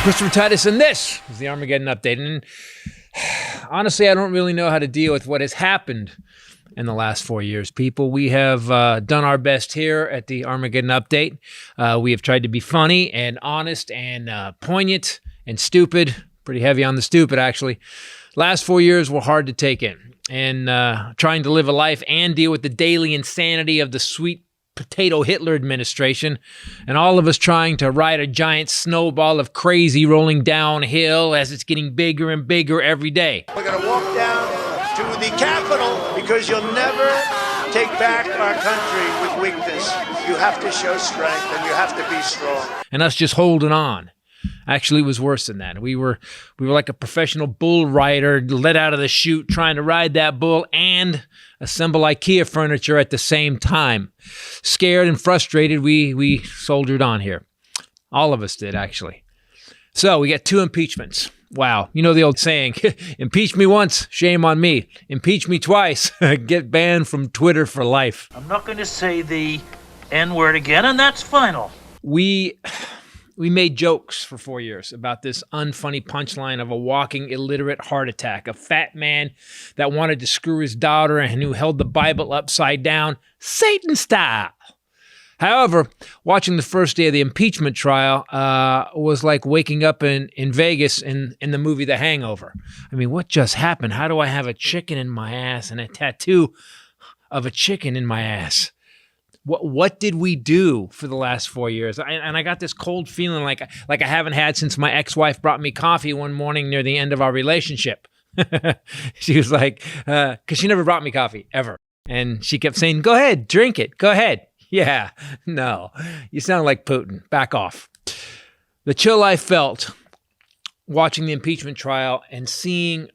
Christopher Titus, and this is the Armageddon Update. And honestly, I don't really know how to deal with what has happened in the last 4 years, people. We have done our best here at the Armageddon Update. We have tried to be funny and honest and poignant and stupid. Pretty heavy on the stupid, actually. Last 4 years were hard to take in. And trying to live a life and deal with the daily insanity of the sweet potato Hitler administration, and all of us trying to ride a giant snowball of crazy rolling downhill as it's getting bigger and bigger every day. We're going to walk down to the Capitol because you'll never take back our country with weakness. You have to show strength and you have to be strong. And us just holding on. Actually, it was worse than that. We were like a professional bull rider let out of the chute trying to ride that bull and assemble IKEA furniture at the same time. Scared and frustrated, we soldiered on here. All of us did, actually. So we got 2 impeachments. Wow. You know the old saying, impeach me once, shame on me. Impeach me twice, get banned from Twitter for life. I'm not going to say the N-word again, and that's final. We made jokes for 4 years about this unfunny punchline of a walking illiterate heart attack, a fat man that wanted to screw his daughter and who held the Bible upside down, Satan style. However, watching the first day of the impeachment trial was like waking up in Vegas in the movie The Hangover. I mean, what just happened? How do I have a chicken in my ass and a tattoo of a chicken in my ass? What did we do for the last 4 years? And I got this cold feeling like I haven't had since my ex-wife brought me coffee one morning near the end of our relationship. She was like, because she never brought me coffee, ever. And she kept saying, go ahead, drink it, go ahead. Yeah, no, you sound like Putin, back off. The chill I felt watching the impeachment trial and seeing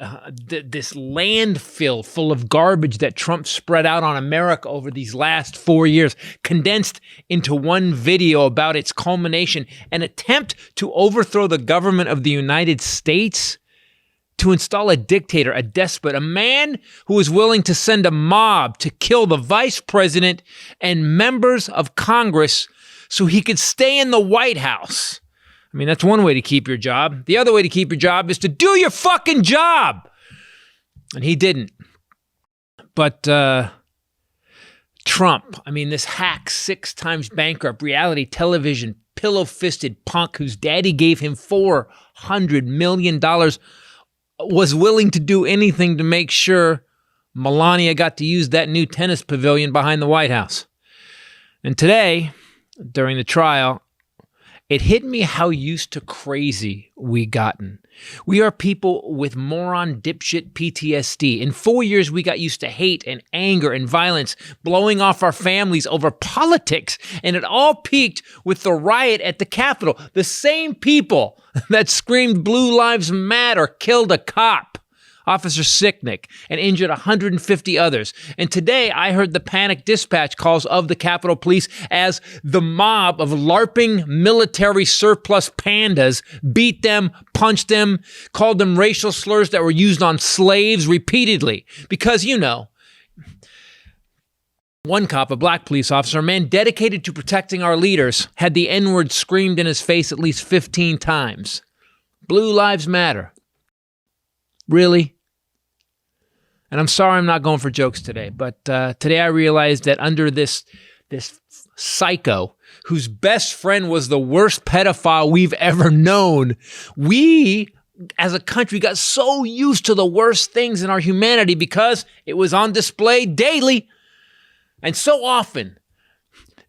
this landfill full of garbage that Trump spread out on America over these last 4 years, condensed into one video about its culmination, an attempt to overthrow the government of the United States, to install a dictator, a despot, a man who is willing to send a mob to kill the vice president and members of Congress so he could stay in the White House. I mean, that's one way to keep your job. The other way to keep your job is to do your fucking job. And he didn't. But Trump, I mean, this hack, 6 times bankrupt, reality television, pillow-fisted punk whose daddy gave him $400 million, was willing to do anything to make sure Melania got to use that new tennis pavilion behind the White House. And today, during the trial, it hit me how used to crazy we gotten. We are people with moron dipshit PTSD. In 4 years, we got used to hate and anger and violence, blowing off our families over politics. And it all peaked with the riot at the Capitol. The same people that screamed Blue Lives Matter killed a cop, Officer Sicknick, and injured 150 others. And today I heard the panic dispatch calls of the Capitol Police as the mob of LARPing military surplus pandas beat them, punched them, called them racial slurs that were used on slaves repeatedly. Because, you know, one cop, a black police officer, a man dedicated to protecting our leaders, had the N-word screamed in his face at least 15 times. Blue Lives Matter. Really? And I'm sorry I'm not going for jokes today, but today I realized that under this psycho whose best friend was the worst pedophile we've ever known, we as a country got so used to the worst things in our humanity because it was on display daily and so often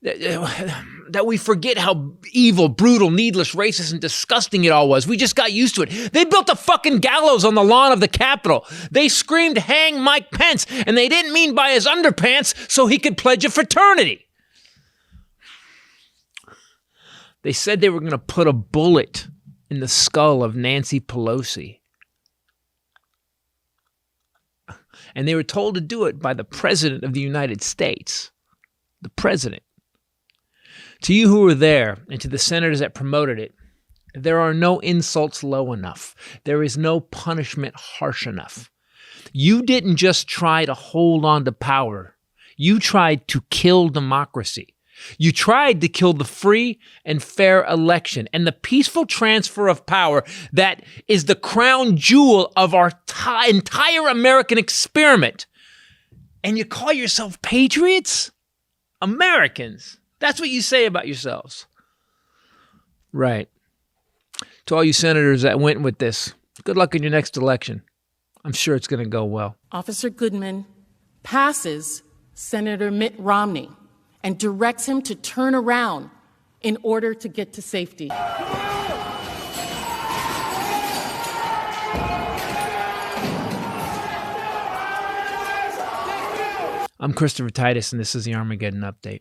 that we forget how evil, brutal, needless, racist, and disgusting it all was. We just got used to it. They built a fucking gallows on the lawn of the Capitol. They screamed, hang Mike Pence, and they didn't mean by his underpants so he could pledge a fraternity. They said they were going to put a bullet in the skull of Nancy Pelosi. And they were told to do it by the President of the United States. The President. To you who were there, and to the senators that promoted it, there are no insults low enough. There is no punishment harsh enough. You didn't just try to hold on to power. You tried to kill democracy. You tried to kill the free and fair election and the peaceful transfer of power that is the crown jewel of our entire American experiment. And you call yourself patriots? Americans. That's what you say about yourselves. Right. To all you senators that went with this, good luck in your next election. I'm sure it's going to go well. Officer Goodman passes Senator Mitt Romney and directs him to turn around in order to get to safety. I'm Christopher Titus, and this is the Armageddon Update.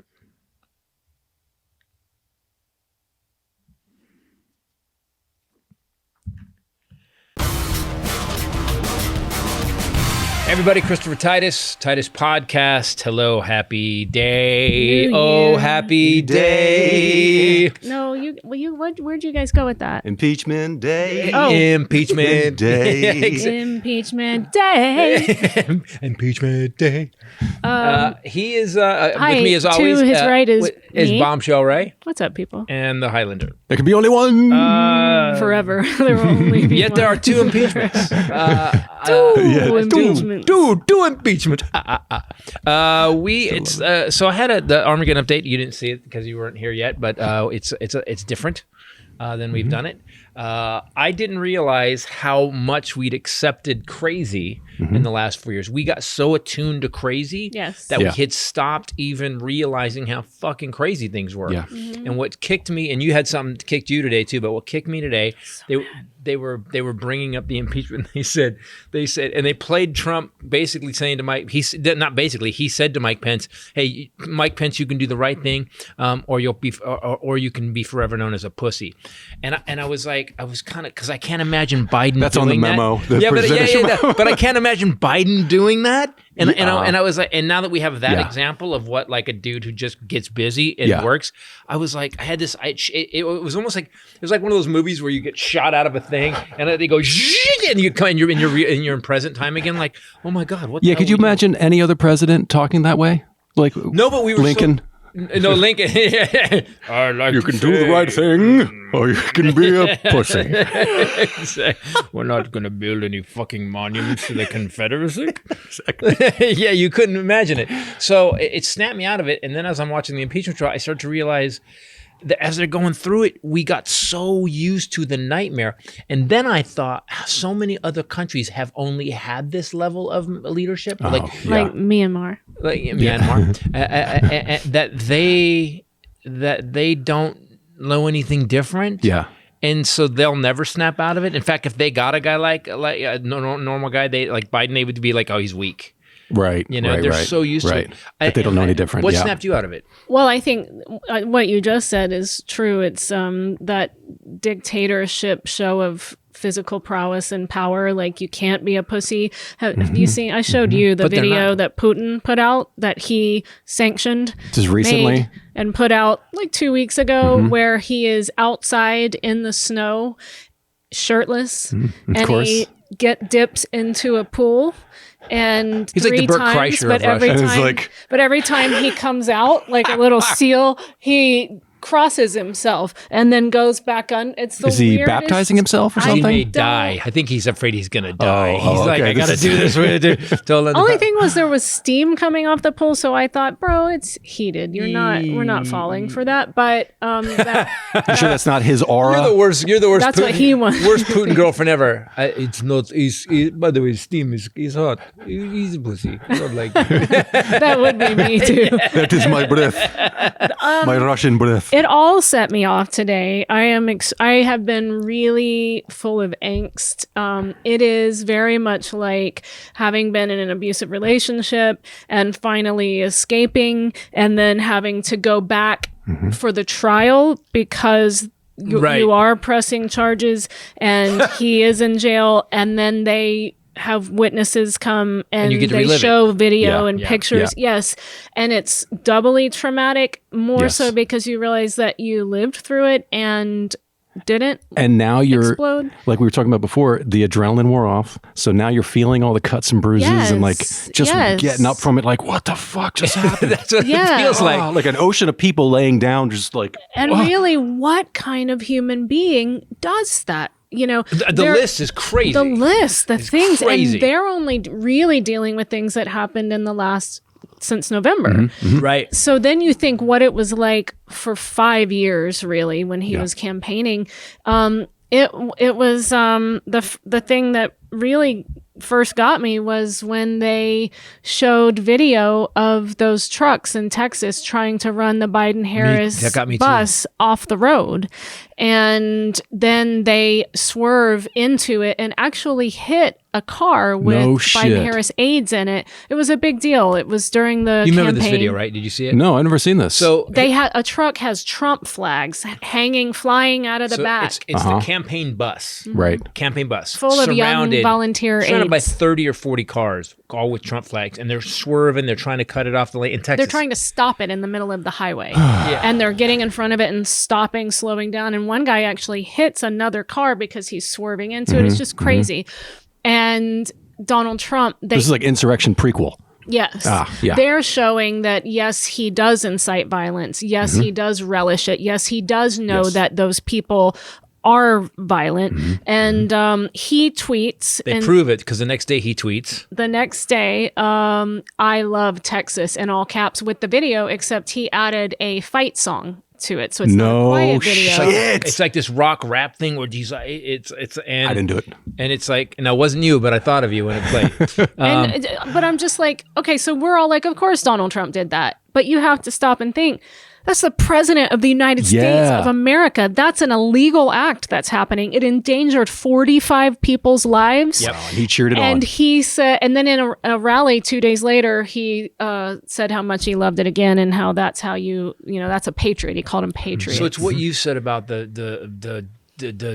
Everybody, Christopher Titus, Titus Podcast. Hello, happy day. Happy day. No, where'd you guys go with that? Impeachment day. Oh. Impeachment day. Impeachment day. Impeachment day. He is hi, with me as always. To his right is me. Bombshell Ray. What's up, people? And the Hylinder. There can be only one. Forever. There will only be Yet one. there are two impeachments. Two impeachments. Do impeachment. So I had the Armageddon update. You didn't see it because you weren't here yet, but it's different than we've done it. I didn't realize how much we'd accepted crazy in the last 4 years. We got so attuned to crazy that we had stopped even realizing how fucking crazy things were. Yeah. And what kicked me, and you had something that kicked you today too, but what kicked me today, they were bringing up the impeachment. They said, and they played Trump basically saying to Mike, he said to Mike Pence, "Hey, Mike Pence, you can do the right thing, or you'll be, or you can be forever known as a pussy." And I was like, because I can't imagine Biden. That's doing on the memo. That. But I can't imagine Biden doing that. And I was like, and now that we have that example of what like a dude who just gets busy and works, I was like, I had this. It was almost like it was like one of those movies where you get shot out of a thing and they go and you come and you're in present time again. Like, oh my god, what? Could you imagine any other president talking that way? Like no, but we were Lincoln. No, Lincoln. You can do the right thing, or you can be a pussy. We're not going to build any fucking monuments to the Confederacy. Yeah, you couldn't imagine it. So it snapped me out of it. And then as I'm watching the impeachment trial, I started to realize that as they're going through it, we got so used to the nightmare. And then I thought, so many other countries have only had this level of leadership. Like Myanmar. That they don't know anything different. Yeah. And so they'll never snap out of it. In fact, if they got a guy like a normal guy, they like Biden, they would be like, oh, he's weak. Right. They're so used to it. That they don't know any different. What snapped you out of it? Well, I think what you just said is true. It's that dictatorship show of physical prowess and power. Like, you can't be a pussy. Have you seen? I showed you the video that Putin put out that he sanctioned just recently and put out like 2 weeks ago, where he is outside in the snow, shirtless, and he dips into a pool. And he's like the Bert Kreischer of Russia. But every time he comes out like a little seal, he crosses himself and then goes back on. It's the Is he weirdest. Baptizing himself or something? He may die. I think he's afraid he's going to die. He's like, I got to do this. Only thing was there was steam coming off the pool, so I thought, bro, it's heated. We're not falling for that. But you sure that's not his aura? You're the worst. That's Putin, what he wants. Worst Putin girlfriend ever. It's not. By the way, steam is hot. He's a pussy. Not like that would be me too. That is my breath. My Russian breath. It all set me off today. I have been really full of angst. It is very much like having been in an abusive relationship and finally escaping, and then having to go back for the trial because you are pressing charges and he is in jail, and then they have witnesses come and they show video and pictures. Yes. And it's doubly traumatic, more so because you realize that you lived through it and didn't And now you're, explode. like we were talking about before, the adrenaline wore off. So now you're feeling all the cuts and bruises and like just getting up from it like, what the fuck just happened? That's what it feels Like an ocean of people laying down just like. And really, what kind of human being does that? You know, the list is crazy. The list, the things, crazy. and they're only really dealing with things that happened in the last since November. Right. So then you think what it was like for 5 years, really, when he was campaigning. It was the thing that really first got me was when they showed video of those trucks in Texas trying to run the Biden-Harris bus off the road. And then they swerve into it and actually hit a car with Biden-Harris aides in it. It was a big deal. It was during the You remember campaign. this video, right? Did you see it? No, I've never seen this. So They had a truck has Trump flags flying out of the back. It's the campaign bus. Right. Campaign bus. Full of young volunteer surrounded by aides. 30 or 40 cars, all with Trump flags, and they're swerving. They're trying to cut it off the lane in Texas. They're trying to stop it in the middle of the highway. And they're getting in front of it and stopping, slowing down. And one guy actually hits another car because he's swerving into it. It's just crazy. And Donald Trump... This is like insurrection prequel. Yes. Yeah. They're showing that, yes, he does incite violence. Yes, he does relish it. Yes, he does know that those people are violent. And he tweets. They prove it because the next day he tweets. The next day, I love Texas in all caps with the video, except he added a fight song to it. So it's not a quiet video. It's like this rock rap thing where he's like, and I didn't do it. And it's like, and it wasn't you, but I thought of you when it played. But I'm just like, okay, so we're all like, of course Donald Trump did that. But you have to stop and think, that's the president of the United States of America. That's an illegal act that's happening. It endangered 45 people's lives. Yep. And he cheered it on. And he said, and then in a rally 2 days later, he said how much he loved it again and how that's how that's a patriot. He called him patriot. So it's what you said about the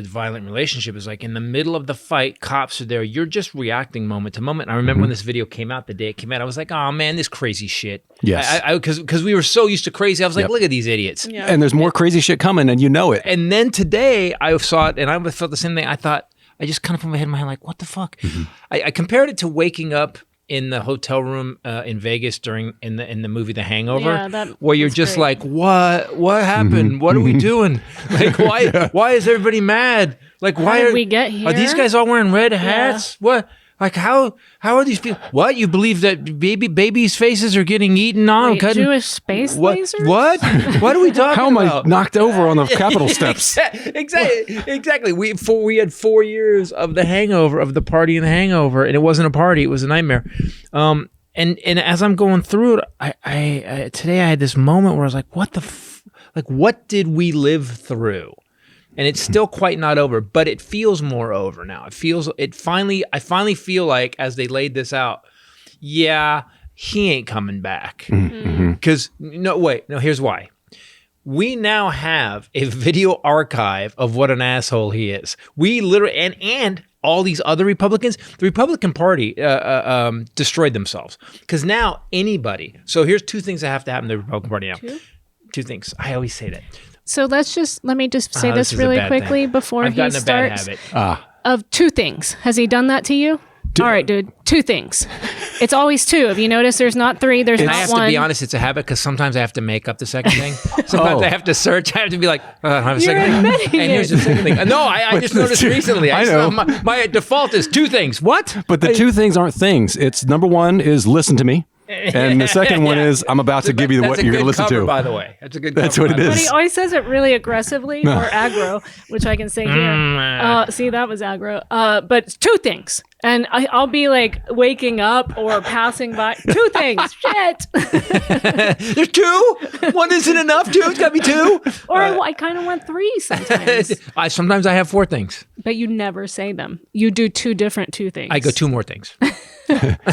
violent relationship is like in the middle of the fight, cops are there. You're just reacting moment to moment. I remember when this video came out, the day it came out, I was like, oh man, this crazy shit. Yes. Because we were so used to crazy. I was like, look at these idiots. Yeah. And there's more crazy shit coming and you know it. And then today I saw it and I felt the same thing. I thought, I just kind of put my head in my hand like, what the fuck? I compared it to waking up in the hotel room in Vegas in the movie The Hangover, where you're just great. like, what happened? What are we doing? Like, why is everybody mad? Like, why did we get here? Are these guys all wearing red hats? What? Like, how are these people? What? You believe that babies' faces are getting eaten on? Wait, Jewish space lasers? What? What are we talking How am about? I knocked over on the Capitol steps? Exactly. We had 4 years of the hangover, of the party and the hangover, and it wasn't a party; it was a nightmare. And as I'm going through it, I today I had this moment where I was like, what did we live through? And it's still quite not over, but it feels more over now. I finally feel like as they laid this out, yeah, he ain't coming back. Because here's why. We now have a video archive of what an asshole he is. We literally, and all these other Republicans, the Republican Party destroyed themselves. Because now anybody, so here's two things that have to happen to the Republican Party now. Two things. I always say that. So let me just say this really quickly before he starts. I've gotten a bad habit. Of two things. Has he done that to you? All right, dude. Two things. It's always two. Have you noticed there's not three, there's not one? I have to be honest, it's a habit because sometimes I have to make up the second thing. Sometimes I have to search. I have to be like, I don't have a second thing. And here's the second thing. No, I just noticed recently. I know. My default is two things. What? But the two things aren't things. It's number one is listen to me. And the second one is I'm about to give you what you're going to listen to. By the way, that's a good. That's what it is. But he always says it really aggressively or aggro, which I can say here. See, that was aggro. But two things, and I'll be like waking up or passing by. Two things. Shit. There's two. One isn't enough. Two. It's got to be two. Or I kind of want three sometimes. Sometimes I have four things. But you never say them. You do two different two things. I go two more things.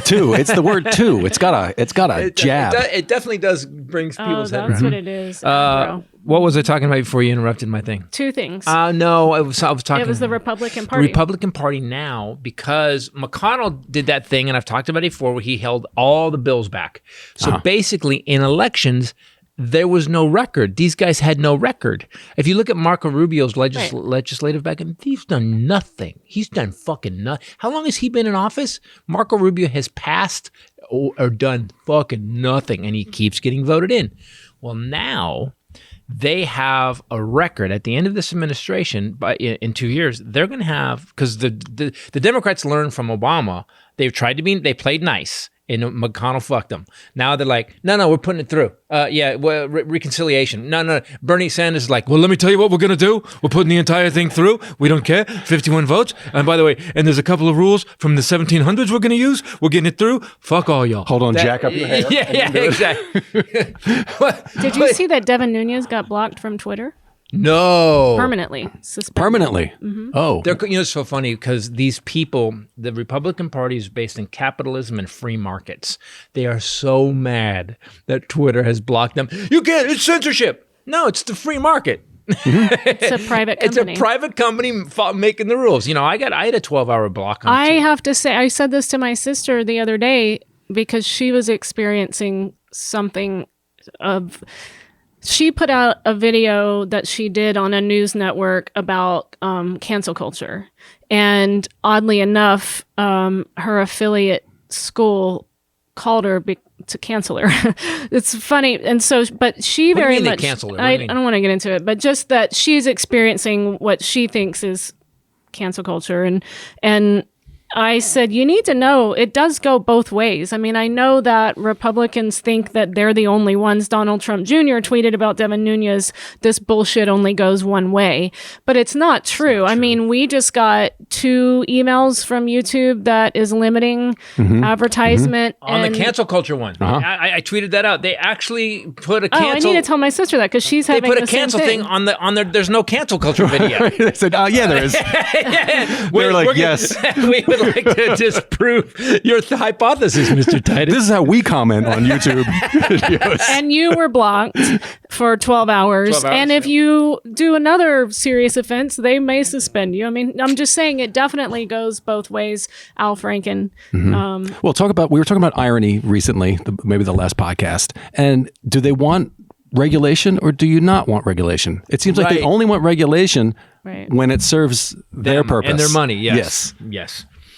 Two. It's the word two. It's got a jab. It definitely does bring people's head. That's what it is. What was I talking about before you interrupted my thing? Two things. No, I was talking. It was the Republican Party. The Republican Party now, because McConnell did that thing, and I've talked about it before, where he held all the bills back. So basically, in elections, there was no record. These guys had no record. If you look at Marco Rubio's legislative background, he's done nothing. He's done fucking nothing. How long has he been in office? Marco Rubio has passed or done fucking nothing, and he keeps getting voted in. Well, now they have a record at the end of this administration. In 2 years, they're going to have, because the Democrats learned from Obama. They played nice. And McConnell fucked them. Now they're like, no, we're putting it through. Reconciliation. No. Bernie Sanders is like, well, let me tell you what we're going to do. We're putting the entire thing through. We don't care. 51 votes. And by the way, and there's a couple of rules from the 1700s we're going to use. We're getting it through. Fuck all y'all. Hold on, jack up your hair. Yeah, exactly. Did you see that Devin Nunes got blocked from Twitter? No. Permanently suspended. Permanently? Mm-hmm. Oh. It's so funny because these people, the Republican Party is based in capitalism and free markets. They are so mad that Twitter has blocked them. You can't, it's censorship. No, it's the free market. It's a private company. It's a private company making the rules. I had a 12-hour block on I have to say, I said this to my sister the other day because she was experiencing something of... She put out a video that she did on a news network about cancel culture. And oddly enough, her affiliate school called her to cancel her. It's funny. And so, but she what very do you mean much, they cancel her? I don't want to get into it, but just that she's experiencing what she thinks is cancel culture. And I said, you need to know it does go both ways. I mean, I know that Republicans think that they're the only ones. Donald Trump Jr. tweeted about Devin Nunes, this bullshit only goes one way. But it's not true. I mean, we just got 2 emails from YouTube that is limiting advertisement. On the cancel culture one. I tweeted that out. They actually put a cancel. I need to tell my sister that because she's having the same thing. They put a cancel thing on their, there's no cancel culture video. They said, yeah, there is. They're like, yes. We would like to disprove your hypothesis, Mr. Titus. This is how we comment on YouTube videos. And you were blocked for 12 hours. And if you do another serious offense, they may suspend you. I mean, I'm just saying it definitely goes both ways, Al Franken. Well, we were talking about irony recently, maybe the last podcast. And do they want regulation or do you not want regulation? It seems like they only want regulation when it serves their purpose. And their money, yes.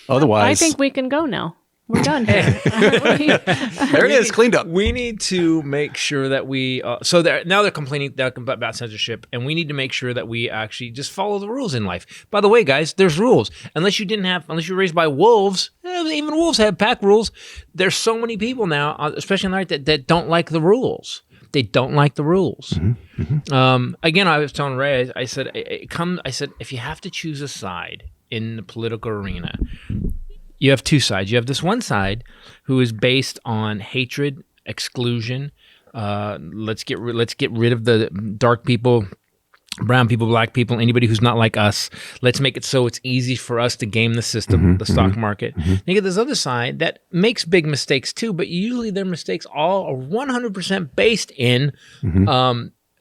Otherwise, I think we can go now. We're done. There it is, cleaned up. We need to make sure that we. Now they're complaining about censorship, and we need to make sure that we actually just follow the rules in life. By the way, guys, there's rules. Unless you were raised by wolves, even wolves have pack rules. There's so many people now, especially in the right, that don't like the rules. They don't like the rules. Again, I was telling Ray, I said, if you have to choose a side in the political arena, you have 2 sides. You have this one side who is based on hatred, exclusion. Let's get rid of the dark people, brown people, black people, anybody who's not like us. Let's make it so it's easy for us to game the system, the stock market. Then you get this other side that makes big mistakes too, but usually their mistakes all are 100% based in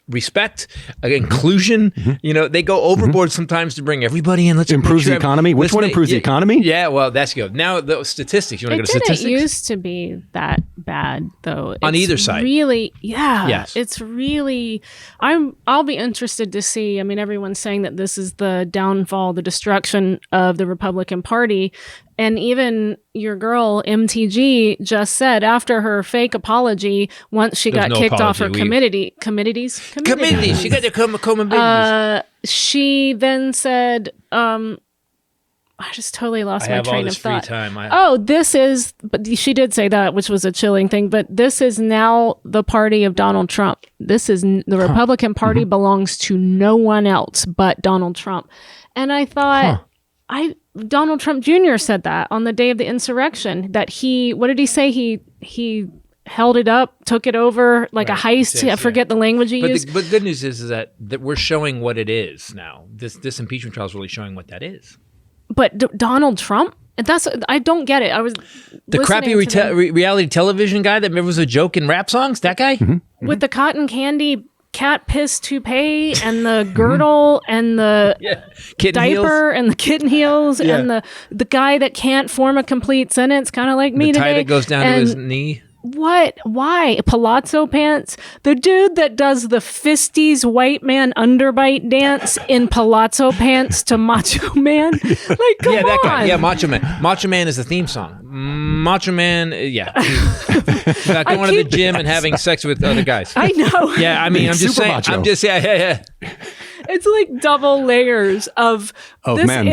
respect, inclusion. They go overboard sometimes to bring everybody in. Let's improve the economy. Which one improves the economy? Yeah, well, that's good. Now the statistics. You want to go to statistics? It didn't used to be that bad, though. On either side, really, yeah. Yes, it's really. I'll be interested to see. I mean, everyone's saying that this is the downfall, the destruction of the Republican Party. And even your girl, MTG, just said after her fake apology, once she got kicked off her committees. She got their committees. She then said, I just totally lost my train of thought. But she did say that, which was a chilling thing. But this is now the party of Donald Trump. This is the Republican Party belongs to no one else but Donald Trump. And I thought, Donald Trump Jr. said that on the day of the insurrection, that what did he say? He held it up, took it over like a heist. I forget the language he used. But good news is that we're showing what it is now. This impeachment trial is really showing what that is. But Donald Trump? I don't get it. I was the crappy reality television guy that was a joke in rap songs. That guy with the cotton candy cat piss toupee and the girdle and the diaper heels. And the kitten heels and the guy that can't form a complete sentence, kind of like me today. The tie that goes down to his knee. What? Why? Palazzo pants? The dude that does the fisties white man underbite dance in palazzo pants to Macho Man? Like, come that on. guy. Yeah, Macho Man. Macho Man is the theme song. Macho Man, yeah. About going to the gym and having sex with other guys. I know. Yeah, I mean, I'm just Super saying. macho. I'm just, yeah. It's like double layers of this man.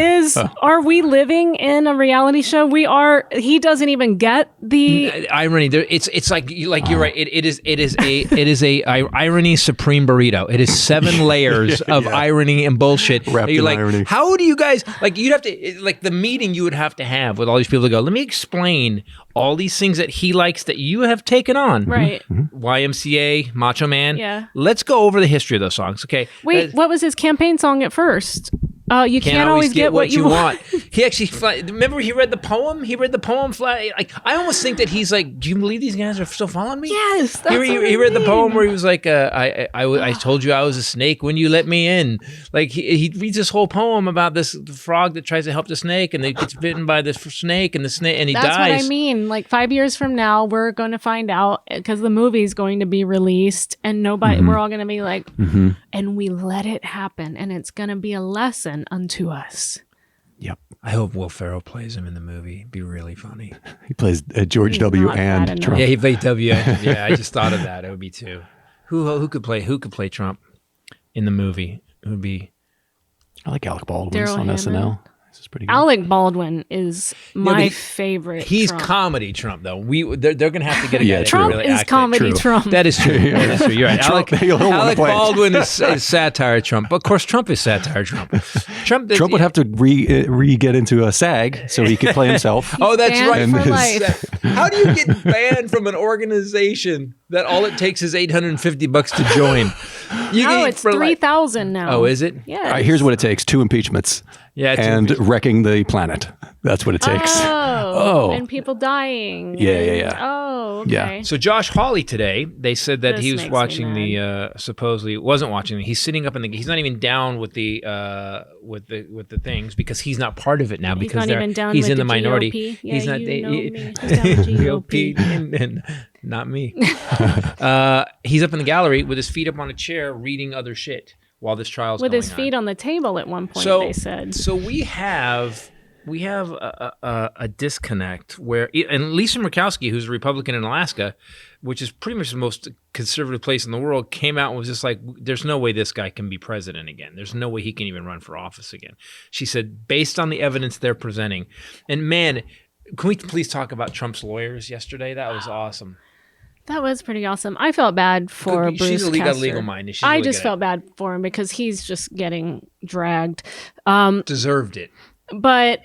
Are we living in a reality show? We are. He doesn't even get the irony. It's like you're right. It is a irony supreme burrito. It is 7 layers of irony and bullshit. Wrapped You're in like, irony. how do you guys you'd have to the meeting you would have to have with all these people to go, let me explain all these things that he likes that you have taken on. right. YMCA, Macho Man. Yeah. Let's go over the history of those songs. Okay. Wait, what was his campaign song at first? You can't always get what you want. He actually, remember he read the poem? He read the poem flat. Like, I almost think that he's like, do you believe these guys are still following me? Yes, that's He read the poem where he was like, I told you I was a snake when you let me in. Like, he reads this whole poem about this frog that tries to help the snake and it gets bitten by the snake and he That's dies. what I mean. Like 5 years from now, we're going to find out because the movie's going to be released and we're all going to be like, and we let it happen and it's going to be a lesson unto us. Yep. I hope Will Ferrell plays him in the movie. It'd be really funny. He plays George He's W. not bad and enough. Trump. Yeah, he played W. Yeah, I just thought of that. It would be 2. Who could play Trump in the movie? It would be I like Alec Baldwin Daryl on Hannah. SNL. This is pretty good. Alec Baldwin is my favorite. He's Trump. comedy Trump though. They're going to have to get a guy that Trump can really is act comedy it. Trump. That is true. That is true. You're right. Trump, he'll wanna Alec play it. Baldwin is satire Trump. But of course, Trump is satire Trump. Trump would have to get into a SAG so he could play himself. Oh, that's banned right. for life. How do you get banned from an organization that all it takes is $850 to join? It's 3,000 now. Oh, is it? Yeah. All right, here's what it takes: 2 impeachments. Yeah, 2 and impeachments. wrecking the planet. That's what it takes. Oh, and people dying. Yeah. Oh, okay. Yeah. So Josh Hawley today, they said that This he was makes watching me the supposedly wasn't watching. He's sitting up in the. He's not even down with the with the things because he's not part of it now He's because not even down he's with in the GOP. minority. Yeah, he's not you know me. Who's down with GOP? and not me. He's up in the gallery with his feet up on a chair reading other shit while this trial's With going his feet on the table at one point, So they said. So we have a disconnect where, and Lisa Murkowski, who's a Republican in Alaska, which is pretty much the most conservative place in the world, came out and was just like, there's no way this guy can be president again. There's no way he can even run for office again. She said, based on the evidence they're presenting. And man, can we please talk about Trump's lawyers yesterday? That was awesome. That was pretty awesome. I felt bad for Bruce She's got a Castor. legal mind. She's I really just good felt bad for him because he's just getting dragged. Deserved it. But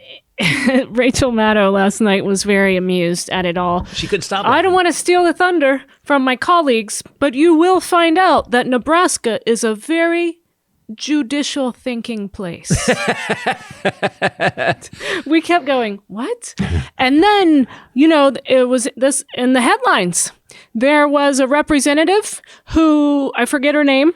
Rachel Maddow last night was very amused at it all. She couldn't stop it. I don't want to steal the thunder from my colleagues, but you will find out that Nebraska is a very judicial thinking place. We kept going, what? And then, it was this in the headlines. There was a representative who, I forget her name,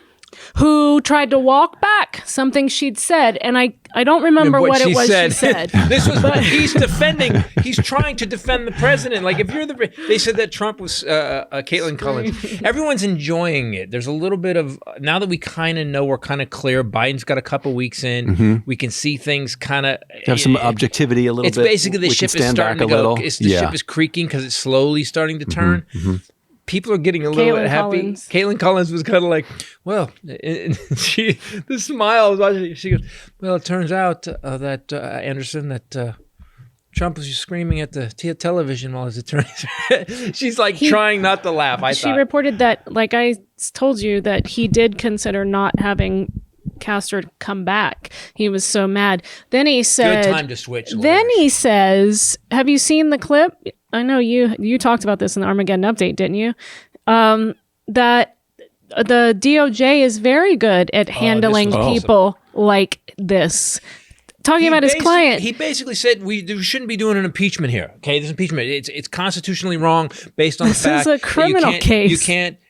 who tried to walk back something she'd said, and I don't remember what it was she said. This was he's trying to defend the president. Like if you're they said that Trump was Caitlin Collins. Everyone's enjoying it. There's a little bit of, now that we kind of know, we're kind of clear. Biden's got a couple weeks in. We can see things kind of have some objectivity a little it's bit. It's basically the ship is starting to go. The ship is creaking because it's slowly starting to turn. People are getting a little bit happy. Caitlin Collins was kind of like, well, the smile was watching. She goes, well, it turns out that Anderson, that Trump was just screaming at the television while his attorneys. She's like trying not to laugh. She reported that, like I told you, that he did consider not having Castor come back. He was so mad. Then he said, good time to switch. Then he says, have you seen the clip? I know you talked about this in the Armageddon update, didn't you? That the DOJ is very good at handling people like this. Talking about his client. He basically said we shouldn't be doing an impeachment here. Okay, this impeachment, it's constitutionally wrong based on the fact this is a criminal case.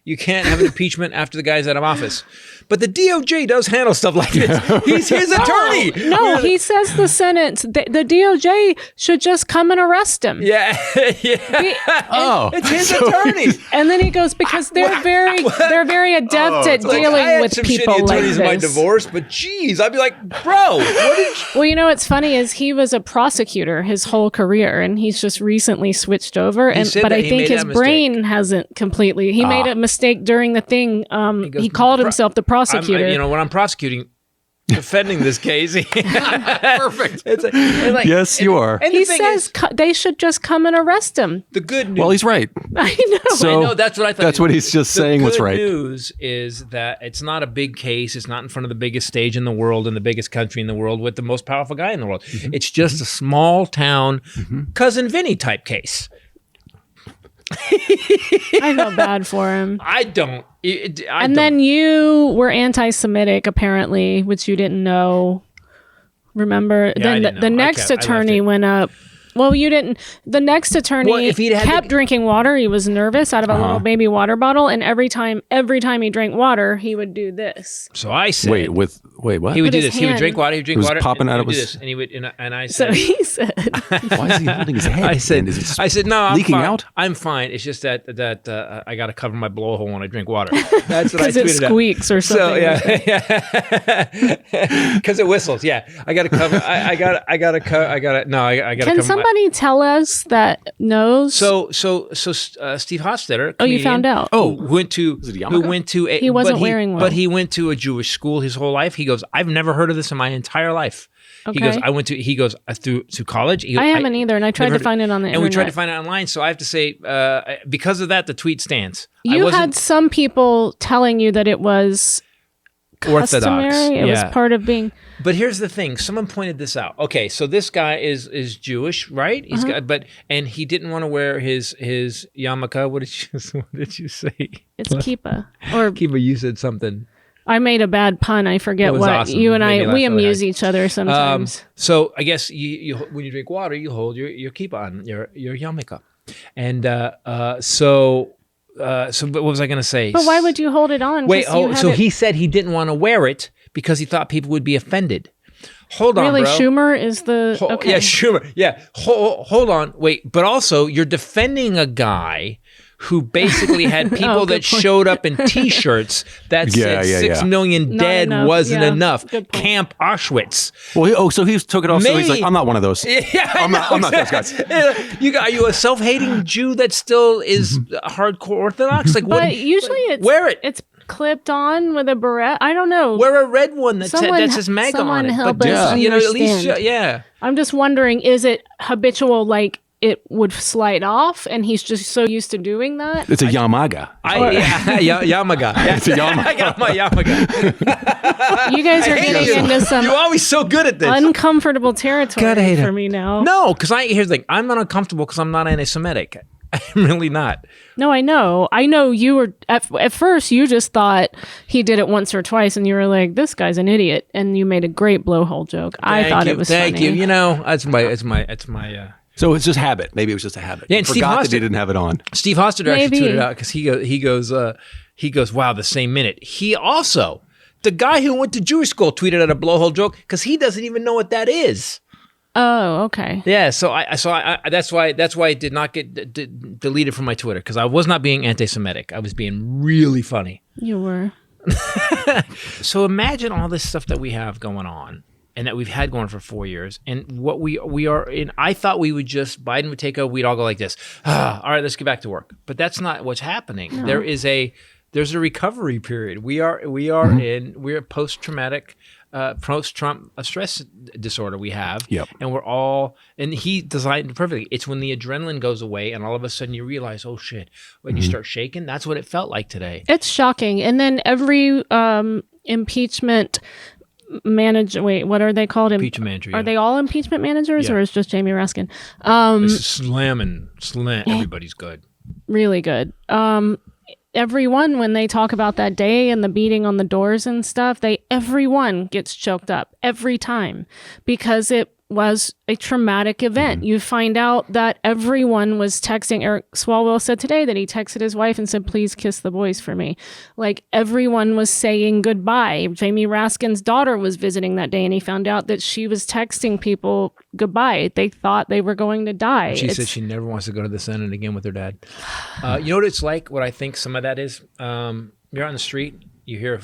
You can't have an impeachment after the guy's out of office. But the DOJ does handle stuff like this. He's his attorney. No, he says the Senate, the DOJ should just come and arrest him. Yeah. It's his attorney. And then he goes, because they're very adept at dealing with people like this. In my divorce, but geez, I'd be like, bro, what did you... Well, you know what's funny is he was a prosecutor his whole career, and he's just recently switched over. But I think his brain hasn't completely. He made a mistake during the thing. He called himself the prosecutor. When I'm prosecuting, defending this case. Perfect. Like, yes, you are. And he says they should just come and arrest him. The good news. Well, he's right. I know. So I know, that's what I thought. That's what he's just saying what's right. The good news is that it's not a big case. It's not in front of the biggest stage in the world and the biggest country in the world with the most powerful guy in the world. Mm-hmm. It's just a small town Cousin Vinny type case. I felt bad for him. I don't. Then you were anti-Semitic, apparently, which you didn't know. Remember? Yeah, then the next attorney went up. Well, you didn't. The next attorney kept drinking water. He was nervous out of a little baby water bottle, and every time he drank water, he would do this. So I said, "Wait, what?" He would do this. He would drink water. He would drink water. Popping out of his. And he would. And I said. So he said, "Why is he holding his head?" I said, "No, I'm leaking fine. out. I'm fine. It's just that I got to cover my blowhole when I drink water. That's what I tweeted. Because it squeaks or something. So yeah, because it whistles. Yeah, I got to cover. I got to cover. I got to. No, I got to. Can somebody tell us that knows? So Steve Hofstetter. Oh, you found out. Who went to a. He wasn't wearing one, but he went to a Jewish school his whole life. He goes, I've never heard of this in my entire life. Okay. He goes through college. I haven't either, and I tried to find it on the internet. And we tried to find it online. So I have to say, because of that, the tweet stands. You had some people telling you that it was customary. Orthodox. It was part of being. But here's the thing. Someone pointed this out. Okay, so this guy is Jewish, right? He's and he didn't want to wear his yarmulke. What did you say? It's kippah. Or kippah. You said something. I made a bad pun. I forget what. Awesome. You and we amuse each other sometimes. So I guess you when you drink water, you hold your kippah on your yarmulke, and so what was I going to say? But why would you hold it on? Wait, so he said he didn't want to wear it because he thought people would be offended. Hold on, really, bro. Schumer is the okay. Yeah, Schumer. Yeah, hold on. Wait, but also you're defending a guy who basically had people that showed up in T-shirts that said 6 million dead wasn't enough. Camp Auschwitz. Well, so he took it off. So he's like, I'm not one of those. Yeah, I'm not those guys. Are you a self-hating Jew that still is hardcore Orthodox? Like, but usually wear it. It's clipped on with a beret. I don't know. Wear a red one that says MAGA on it. Help us understand. At least, I'm just wondering, is it habitual, like it would slide off and he's just so used to doing that? It's a yamaga. Yamaga. It's a yamaga. I got my yamaga. You guys are getting into some You're always so good at this. Uncomfortable territory for me now. No, because here's the thing. I'm not uncomfortable because I'm not anti-Semitic. I'm really not. No, I know. I know you were at first. You just thought he did it once or twice, and you were like, "This guy's an idiot," and you made a great blowhole joke. I thought it was funny. Thank you. You know, it's my. So it's just habit. Maybe it was just a habit. Yeah, and he forgot that he didn't have it on. Steve Hofstetter actually tweeted out because he goes, wow, the same minute. He also, the guy who went to Jewish school, tweeted out a blowhole joke because he doesn't even know what that is. Oh, okay. Yeah, so that's why it did not get deleted from my Twitter because I was not being anti-Semitic. I was being really funny. You were. So imagine all this stuff that we have going on and that we've had going for 4 years, and what we are in. I thought we would just Biden would take over. We'd all go like this. All right, let's get back to work. But that's not what's happening. No. There's a recovery period. We're post-traumatic. Post-Trump stress disorder we have, and we're all, and he designed it perfectly. It's when the adrenaline goes away and all of a sudden you realize, oh shit, when you start shaking, that's what it felt like today. It's shocking. And then every impeachment manager, wait, what are they called? Impeachment manager. Are they all impeachment managers or is just Jamie Raskin? Slam, everybody's good. Really good. Everyone, when they talk about that day and the beating on the doors and stuff, everyone gets choked up every time because was a traumatic event. You find out that everyone was texting. Eric Swalwell said today that he texted his wife and said, please kiss the boys for me. Like, everyone was saying goodbye. Jamie Raskin's daughter was visiting that day, and he found out that she was texting people goodbye. They thought they were going to die. She said she never wants to go to the Senate again with her dad. You know what it's like? What I think some of that is? You're on the street, you hear,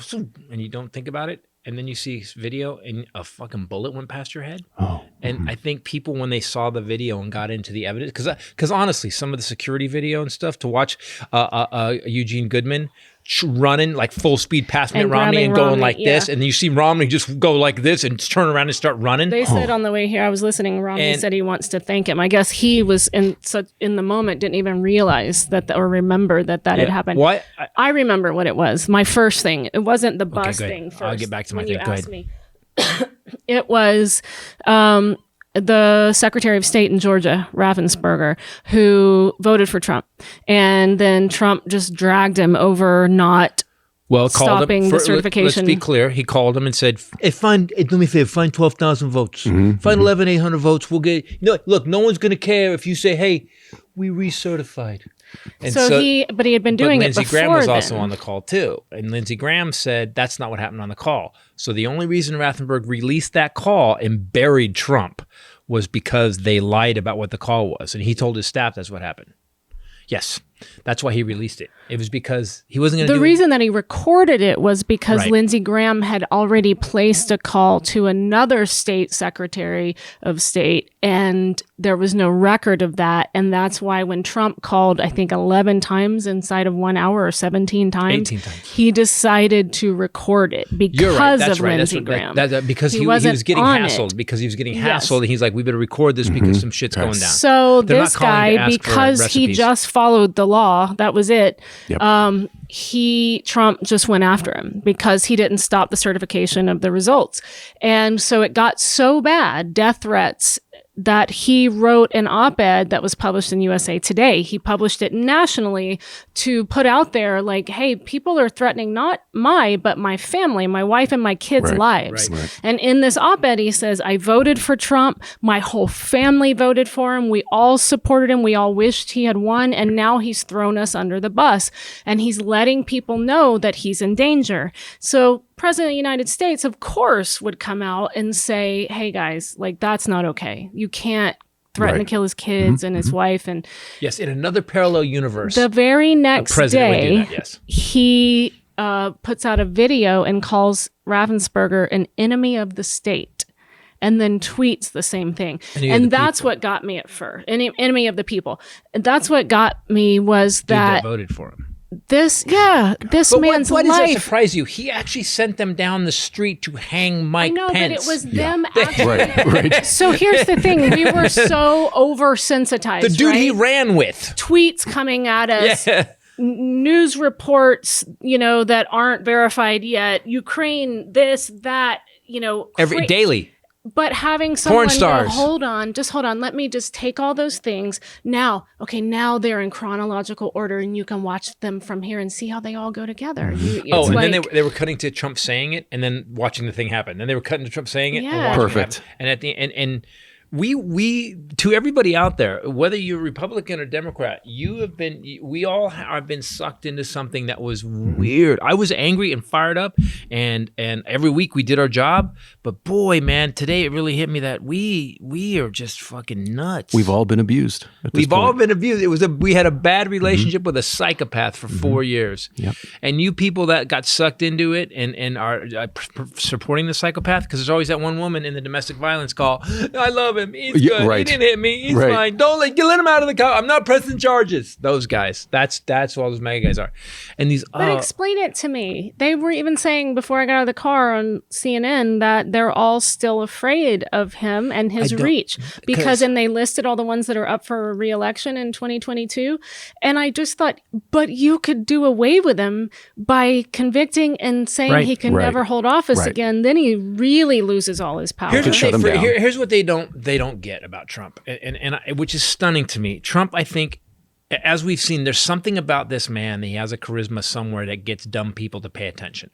and you don't think about it. And then you see video and a fucking bullet went past your head. Oh. And I think people, when they saw the video and got into the evidence, because honestly, some of the security video and stuff, to watch Eugene Goodman running like full speed past Mitt Romney and going like this, and you see Romney just go like this and turn around and start running. They said on the way here, I was listening, Romney said he wants to thank him. I guess he was in the moment, didn't even realize that or remember that had happened. What? I remember what it was. My first thing. It wasn't the bus thing first. I'll get back to my thing. Go ahead. Me. It was the Secretary of State in Georgia, Raffensperger, who voted for Trump. And then Trump just dragged him over not stopping the certification. Let's be clear. He called him and said, hey, do me a favor, find 12,000 votes. Find 11,800 votes. We'll get, look, no one's going to care if you say, hey, we recertified. And but he had been doing it before. Lindsey Graham was also on the call too. And Lindsey Graham said that's not what happened on the call. So the only reason Raffensperger released that call and buried Trump was because they lied about what the call was. And he told his staff that's what happened. Yes. That's why he released it. It was because he wasn't going to do it. The reason that he recorded it was because Lindsey Graham had already placed a call to another state secretary of state, and there was no record of that. And that's why when Trump called, I think 11 times inside of 1 hour or 17 times, 18 times. He decided to record it because of Lindsey Graham. Because he was getting hassled. Because he was getting hassled, and he's like, we better record this because some shit's going down. So this guy, because he just followed the law, that was it. Yep. Trump just went after him because he didn't stop the certification of the results. And so it got so bad, death threats, that he wrote an op-ed that was published in USA Today. He published it nationally to put out there like, hey, people are threatening not but my family, my wife and my kids' lives. Right. And in this op-ed, he says, I voted for Trump. My whole family voted for him. We all supported him. We all wished he had won. And now he's thrown us under the bus. And he's letting people know that he's in danger. So President of the United States, of course, would come out and say, hey, guys, like, that's not okay. You can't threaten to kill his kids and his wife. And yes, in another parallel universe. The very next day, would do that, yes. He puts out a video and calls Raffensperger an enemy of the state, and then tweets the same thing. And that's what got me at first. Enemy of the people. And that's what got me was that voted for him. This man's why life. Does that surprise you? He actually sent them down the street to hang Mike Pence. But it was them actually. Right. So here's the thing. We were so oversensitized. The dude he ran with. Tweets coming at us. Yeah. News reports, that aren't verified yet. Ukraine, this, that, every daily. But having someone go, hold on, let me just take all those things. Now they're in chronological order, and you can watch them from here and see how they all go together. Then they were cutting to Trump saying it, and then watching the thing happen. Then they were cutting to Trump saying it, and watching Perfect. it happen. And at the end, we to everybody out there, whether you're Republican or Democrat, we all have been sucked into something that was weird. I was angry and fired up, and every week we did our job. But boy, man, today it really hit me that we are just fucking nuts. We've all been abused. All been abused. We had a bad relationship with a psychopath for 4 years. Yep. And you people that got sucked into it and are supporting the psychopath, because there's always that one woman in the domestic violence call. I love him. He's good. Right. He didn't hit me. He's fine. Don't let him out of the car. I'm not pressing charges. Those guys. That's what all those MAGA guys are. And these. But explain it to me. They were even saying before I got out of the car on CNN that they're all still afraid of him and his reach and they listed all the ones that are up for re-election in 2022. And I just thought, but you could do away with him by convicting and saying he can never hold office again. Then he really loses all his power. Here's what they don't get about Trump, and which is stunning to me. Trump, I think, as we've seen, there's something about this man that he has a charisma somewhere that gets dumb people to pay attention.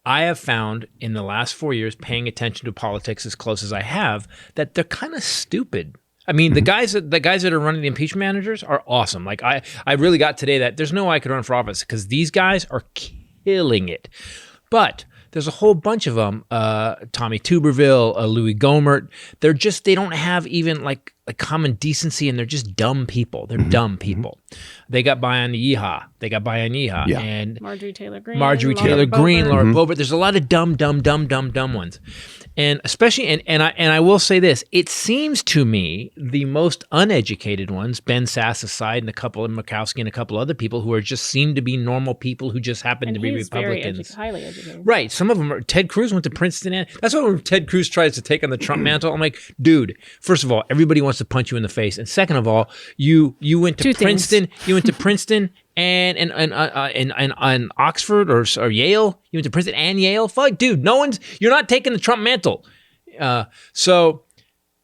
I have found in the last 4 years, paying attention to politics as close as I have, that they're kind of stupid. I mean, the guys that are running the impeachment managers are awesome. Like I really got today that there's no way I could run for office because these guys are killing it. But there's a whole bunch of them, Tommy Tuberville, Louis Gohmert. They don't have even like common decency, and they're just dumb people. They're dumb people. They got by on the yeehaw. Yeah. And Marjorie Taylor Greene, Laura Boebert. There's a lot of dumb ones. And especially, and I will say this, it seems to me the most uneducated ones, Ben Sass aside, and Murkowski and a couple other people who just seem to be normal people who just happen to be Republicans. Highly educated. Right. Some of them are, Ted Cruz went to Princeton. And that's why when Ted Cruz tries to take on the Trump mantle, I'm like, dude, first of all, everybody wants to punch you in the face. And second of all, you went to Princeton. You went to Princeton and Oxford or Yale. You went to Princeton and Yale. Fuck, dude, you're not taking the Trump mantle. So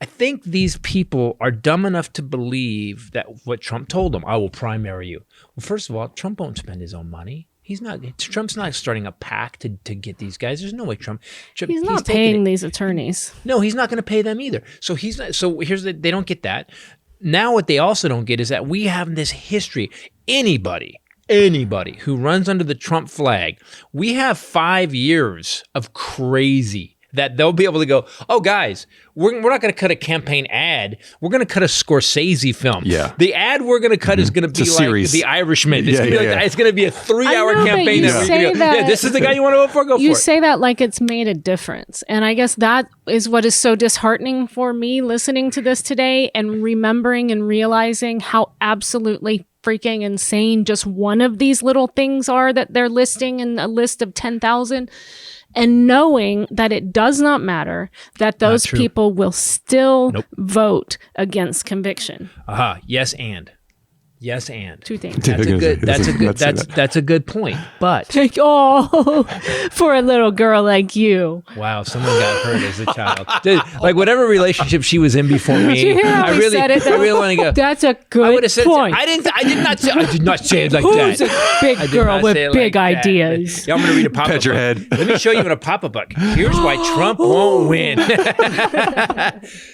I think these people are dumb enough to believe that what Trump told them, I will primary you. Well, first of all, Trump won't spend his own money. Trump's not starting a PAC to get these guys. There's no way he's not paying these attorneys. No, he's not going to pay them either. So he's not. So they don't get that. Now what they also don't get is that we have this history. Anybody who runs under the Trump flag, we have 5 years of crazy that they'll be able to go, oh, guys, we're not going to cut a campaign ad. We're going to cut a Scorsese film. Yeah. The ad we're going to cut is going to be like The Irishman. It's going to be a 3-hour campaign. This is the guy you want to vote for? Go for it. You say that like it's made a difference. And I guess that is what is so disheartening for me listening to this today and remembering and realizing how absolutely freaking insane just one of these little things are that they're listing in a list of 10,000. And knowing that it does not matter, that those people will still vote against conviction. Yes, and. Two things. That's a good point. But for a little girl like you. Wow, someone got hurt as a child. Dude, like whatever relationship she was in before me. Did you hear how he said it? I really want to go. That's a good point. I did not say it like Who's that. Who's a big girl with big ideas? Yeah, I'm going to read a pop-up. Pet your head. Let me show you in a pop-up book. Here's why Trump won't win.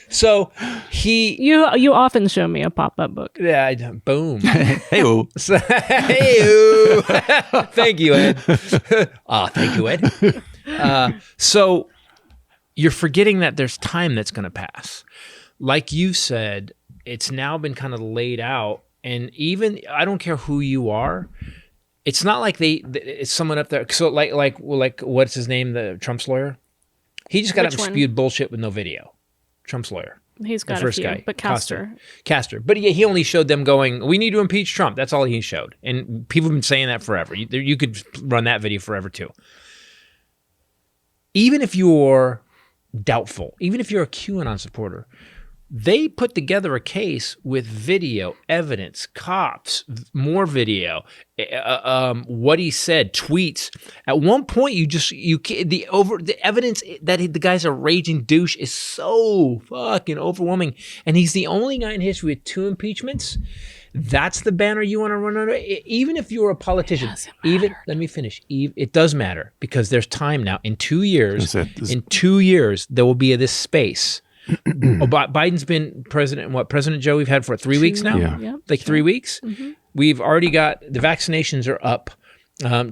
So you often show me a pop-up book. Yeah, boom. Hey-o. Hey-o. Thank you, Ed. Thank you, Ed. So you're forgetting that there's time that's going to pass. Like you said, it's now been kind of laid out. And even, I don't care who you are, it's not like it's someone up there. So like what's his name, the Trump's lawyer? He just got up and spewed bullshit with no video. Trump's lawyer. He's got a few, guy, but Castor. But he only showed them going, we need to impeach Trump. That's all he showed. And people have been saying that forever. You could run that video forever too. Even if you're doubtful, even if you're a QAnon supporter, they put together a case with video, evidence, cops, more video, what he said, tweets. At one point, the evidence that the guy's a raging douche is so fucking overwhelming, and he's the only guy in history with 2 impeachments. That's the banner you want to run under. Even if you're a politician, let me finish. It does matter because there's time now. In 2 years, there will be this space. Biden's been president. President Joe? We've had for 3 weeks now. Yeah. 3 weeks. Mm-hmm. We've already got the vaccinations are up.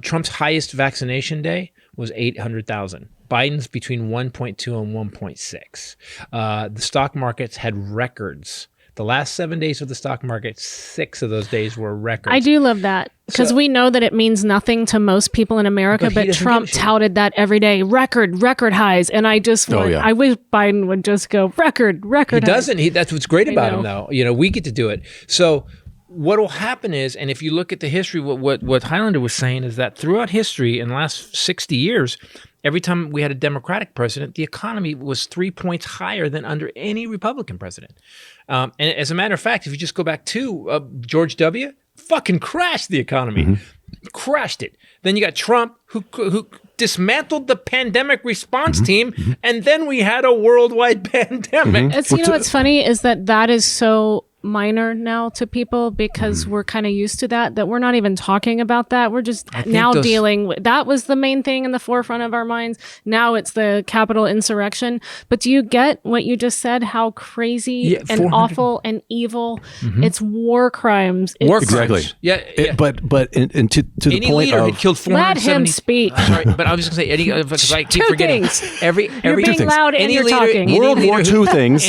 Trump's highest vaccination day was 800,000. Biden's between 1.2 and 1.6. The stock markets had records. The last 7 days of the stock market, 6 of those days were records. I do love that because we know that it means nothing to most people in America, but Trump touted that every day. Record highs. And I just I wish Biden would just go record highs. Doesn't. That's what's great about him, though. We get to do it. So what will happen is, and if you look at the history, what Hylinder was saying is that throughout history in the last 60 years, every time we had a Democratic president, the economy was 3 points higher than under any Republican president. And as a matter of fact, if you just go back to George W., fucking crashed the economy. Crashed it. Then you got Trump, who dismantled the pandemic response team, and then we had a worldwide pandemic. What's funny is that is so minor now to people because we're kind of used to that we're not even talking about that. We're just now dealing with, that was the main thing in the forefront of our minds. Now it's the Capitol insurrection. But do you get what you just said? How crazy and awful and evil. It's war crimes. It's exactly. Yeah. But to the any point leader of had killed 470. Let him speak. Sorry, but I was just gonna say because I keep Two forgetting. things. Every You're being loud and you're talking. World War II things.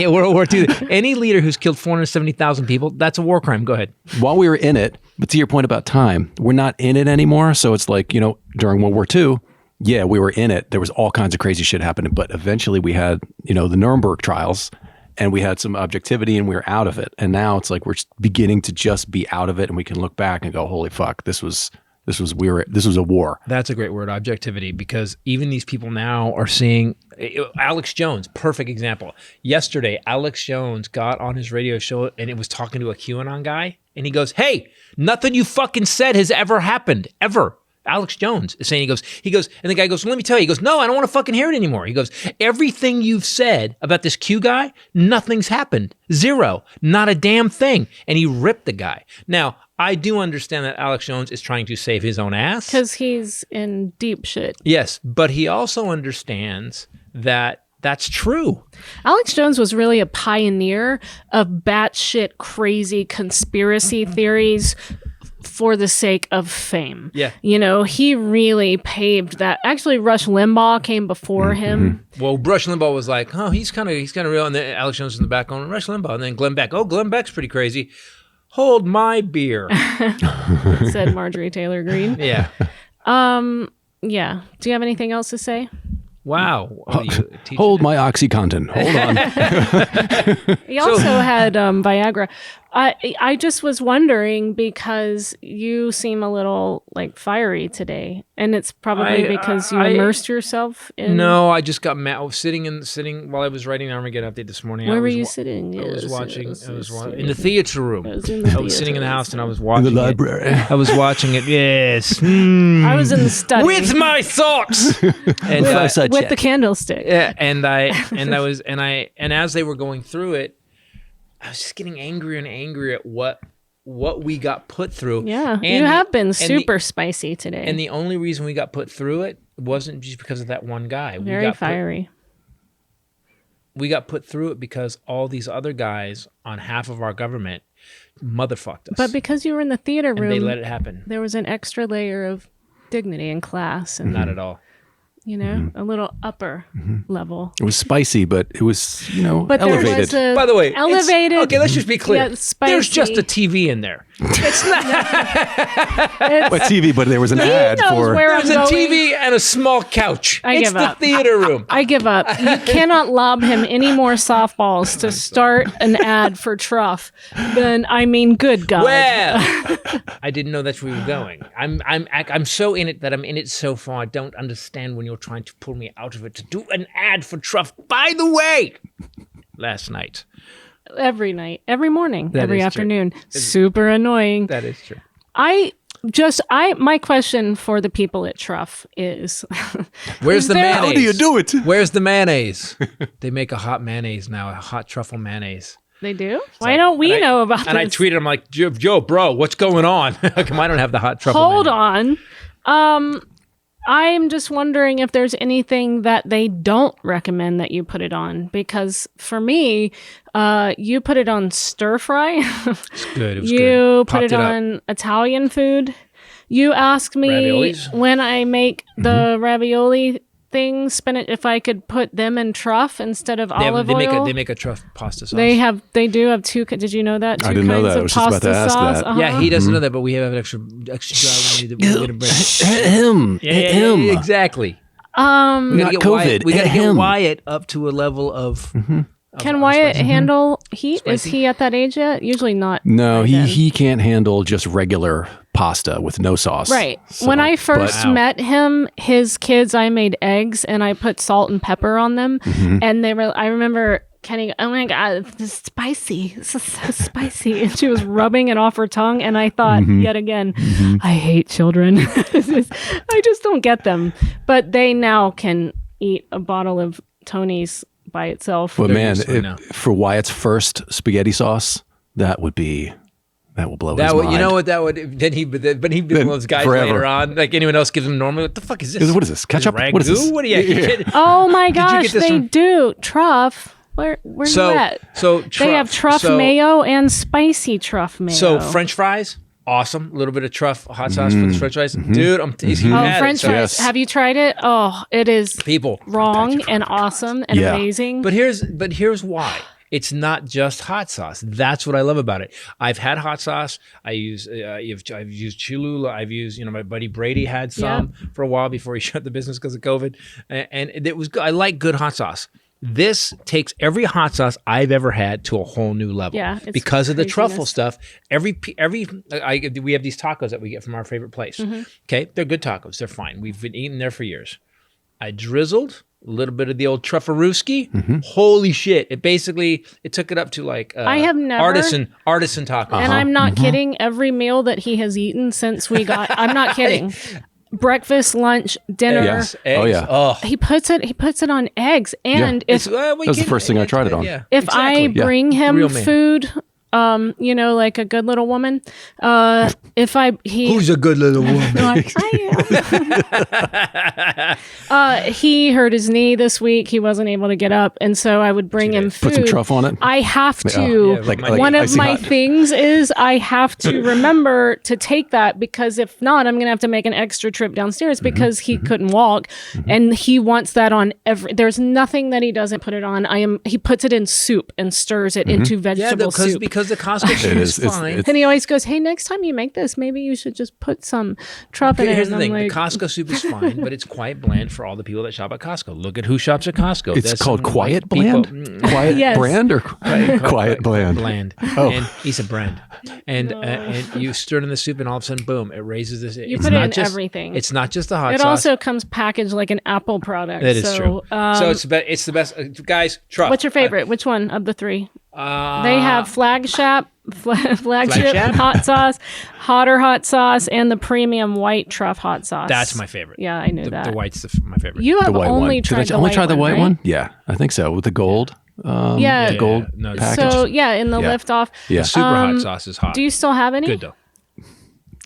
World War II. Any leader who's killed 470,000 people, that's a war crime. Go ahead. While we were in it, but to your point about time, we're not in it anymore. So it's like, during World War II, yeah, we were in it. There was all kinds of crazy shit happening. But eventually we had, the Nuremberg trials and we had some objectivity and we were out of it. And now it's like we're beginning to just be out of it and we can look back and go, holy fuck, this was a war. That's a great word, objectivity, because even these people now are seeing Alex Jones, perfect example. Yesterday, Alex Jones got on his radio show and it was talking to a QAnon guy. And he goes, hey, nothing you fucking said has ever happened, ever. Alex Jones is saying, he goes, and the guy goes, let me tell you. He goes, no, I don't want to fucking hear it anymore. He goes, everything you've said about this Q guy, nothing's happened. Zero. Not a damn thing. And he ripped the guy. Now, I do understand that Alex Jones is trying to save his own ass. Because he's in deep shit. Yes, but he also understands that that's true. Alex Jones was really a pioneer of batshit crazy conspiracy theories for the sake of fame. Yeah. He really paved that. Actually, Rush Limbaugh came before him. Well, Rush Limbaugh was like, oh, he's kind of real. And then Alex Jones in the back going, Rush Limbaugh. And then Glenn Beck. Oh, Glenn Beck's pretty crazy. Hold my beer. Said Marjorie Taylor Greene. Yeah. Yeah. Do you have anything else to say? Wow. Hold my OxyContin. Hold on. He also had Viagra. I just was wondering because you seem a little fiery today, and it's probably because you immersed yourself in. No, I just got mad. I was sitting while I was writing the Armageddon update this morning. Where were you sitting? I was watching. I was in the theater room. I was sitting in the house and I was watching in the library. I was watching it. Yes. I was in the study with my thoughts and with the candlestick. Yeah, and as they were going through it, I was just getting angrier and angrier at what we got put through. Yeah, you have been super spicy today. And the only reason we got put through it wasn't just because of that one guy. Very fiery. We got put through it because all these other guys on half of our government motherfucked us. But because you were in the theater room, and they let it happen. There was an extra layer of dignity and class. And not at all. A little upper level. It was spicy, but it was, but elevated. There was by the way, elevated. Okay, let's just be clear. Yeah, spicy. There's just a TV in there. It's not. But TV, but there was an ad for. There's a TV and a small couch. It's the theater room. I give up. You cannot lob him any more softballs to start an ad for Truff. Then good God. Well, I didn't know that's where we were going. I'm so in it that I'm in it so far. I don't understand when you're trying to pull me out of it to do an ad for Truff. By the way, last night. Every night, every morning, every afternoon. Super annoying. That is true. My question for the people at Truff is where's the mayonnaise? How do you do it? Where's the mayonnaise? They make a hot mayonnaise now, a hot truffle mayonnaise. They do? Why don't we know about this? And I tweeted, I'm like, Joe, bro, what's going on? How come I don't have the hot truffle mayonnaise? Hold on. I'm just wondering if there's anything that they don't recommend that you put it on. Because for me, you put it on stir fry. It's good. It was you good. Put it on Italian food. You ask me Raviolis? When I make the ravioli things, spinach, if I could put them in truff instead of olive oil. They make a truff pasta sauce. They do have two. Did you know that? I didn't know that. I was just about to ask that. Uh-huh. Yeah, he doesn't know that, but we have an extra dry. Him. Yeah, exactly. Not COVID. We got to get Wyatt up to a level of. Can Wyatt handle heat? Spicy? Is he at that age yet? Usually not. No, he can't handle just regular pasta with no sauce. Right. So, when I first met him, his kids, I made eggs and I put salt and pepper on them. And I remember Kenny, oh my God, this is spicy. This is so spicy. And she was rubbing it off her tongue. And I thought, yet again, I hate children. I just don't get them. But they now can eat a bottle of Tony's by itself. But man, for Wyatt's first spaghetti sauce, that will blow That his would, mind. you know what that would? Then he, but he'd be one of those guys forever. later on. Like anyone else gives him normal. What the fuck is this? What is this? Ketchup? Ragu? What is this? What are you? Oh my you gosh, get this they from- do truff. Where's you at? They have truff mayo and spicy truff mayo. So French fries, awesome. A little bit of truff hot sauce for the French fries, dude. I'm tasting French fries. Yes. Have you tried it? Oh, it is people wrong and awesome and Yeah. amazing. But here's why. It's not just hot sauce. That's what I love about it. I've had hot sauce. I've used Cholula. I've used, my buddy Brady had some for a while before he shut the business because of COVID, and it was good. I like good hot sauce. This takes every hot sauce I've ever had to a whole new level. Yeah, it's because of the craziness. truffle stuff. We have these tacos that we get from our favorite place. Okay, they're good tacos. They're fine. We've been eating there for years. I drizzled a little bit of the old truffaruski. Holy shit! It took it up to like I have never artisan tacos. And I'm not kidding. Every meal that he has eaten since we got, I'm not kidding. Breakfast, lunch, dinner. Eggs. Oh, yeah. Oh. He puts it on eggs. And if That was the first thing I tried it on. Yeah, if exactly. I bring him Real man. food, like a good little woman, who's a good little woman? He hurt his knee this week. He wasn't able to get up, and so I would bring him food. Put some truff on it. I have to. like One of icy my hot. things is I have to remember to take that, because if not, I'm going to have to make an extra trip downstairs because he couldn't walk, and he wants that on there's nothing that he doesn't put it on. He puts it in soup and stirs it into vegetable soup. Because the Costco soup is fine. And he always goes, "Hey, next time you make this, maybe you should just put some truff in it." Here's the And I'm thing: like, the Costco soup is fine, but it's quite bland for all the people that shop at Costco. Look at who shops at Costco. It's called some Quiet people- Bland? Quiet Yes. Brand or Quiet Bland? Bland. Oh. And he's a brand. And you stir it in the soup, and all of a sudden, boom! It raises this. You It's put it not in just everything. It's not just the hot it sauce. also comes packaged like an Apple product. That is true. So it's the best. Guys, truff. What's your favorite? Which one of the three? They have flagship Flagship? hot sauce, hotter hot sauce, and the premium white truff hot sauce. That's my favorite. Yeah, I knew that. The white's my favorite. You have The white only one. tried Did I the only white try the white right? one? Yeah, I think so. With the gold. Yeah. The gold No, package. So yeah, in the Yeah. lift off. Yeah. Super hot sauce is hot. Do you still have any? Good though.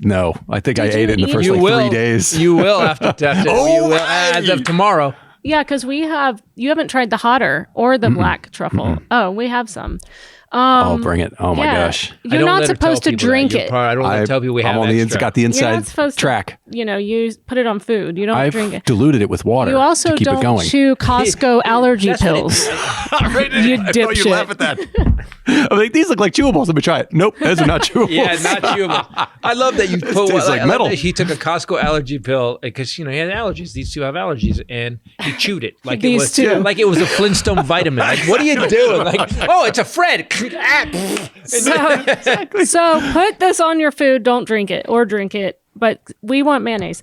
No, I think I Did ate you it in the eat first it? like 3 days. You will after you will as of tomorrow. Yeah, because you haven't tried the hotter or the black truffle. Oh, we have some. Oh, bring it. Oh my yeah. gosh. You're not supposed to drink it. I don't let tell people we have I'm on the extra. got the You're inside not supposed track. to, you put it on food. You don't I've drink it. diluted it with water You also to keep it don't going. chew Costco allergy pills. You I thought you'd dipshit. laugh at that. I'm like, these look like chewables. Let me try it. Nope, those are not chewables. Yeah, not chewable. I love that you put tastes like I love metal. that he took a Costco allergy pill because he had allergies. These two have allergies, and he chewed it like These it was two. like it was a Flintstone vitamin. Like, what are you doing? Like, oh, it's a Fred. So put this on your food. Don't drink it or drink it. But we want mayonnaise.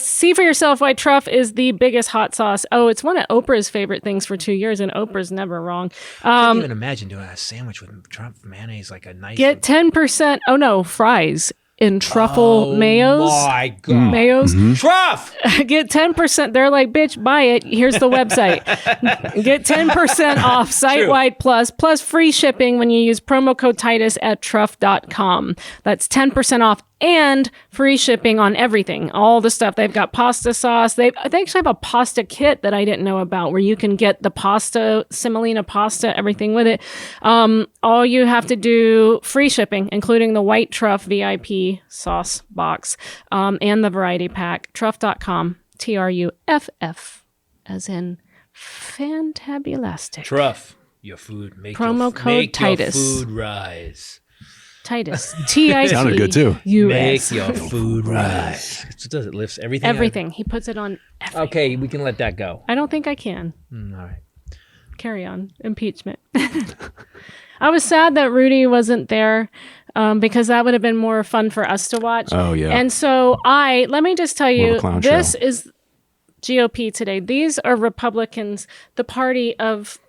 See for yourself why truff is the biggest hot sauce. Oh, it's one of Oprah's favorite things for 2 years, and Oprah's never wrong. I can't even imagine doing a sandwich with Trump mayonnaise, like a nice. Get 10%. Oh no, fries in truffle mayos. My God, Mayos. truff. Get 10%. They're like, bitch, buy it. Here's the website. Get 10% off site-wide plus free shipping when you use promo code Titus at truff.com. That's 10% off and free shipping on everything. All the stuff. They've got pasta sauce. They actually have a pasta kit that I didn't know about where you can get the pasta, semolina pasta, everything with it. All you have to do, free shipping, including the white truff VIP sauce box and the variety pack. Truff.com. TRUFF as in fantabulastic. Truff. Your food. Make Promo code Titus. Your food rise. Titus. TIT. Sounded good too. US. Make your food rise. It does. It lifts everything. Everything. He puts it on everything. Okay, we can let that go. I don't think I can. All right. Carry on. Impeachment. I was sad that Rudy wasn't there because that would have been more fun for us to watch. Oh, yeah. And so let me just tell More of you, a clown this show. is GOP today. These are Republicans, the party of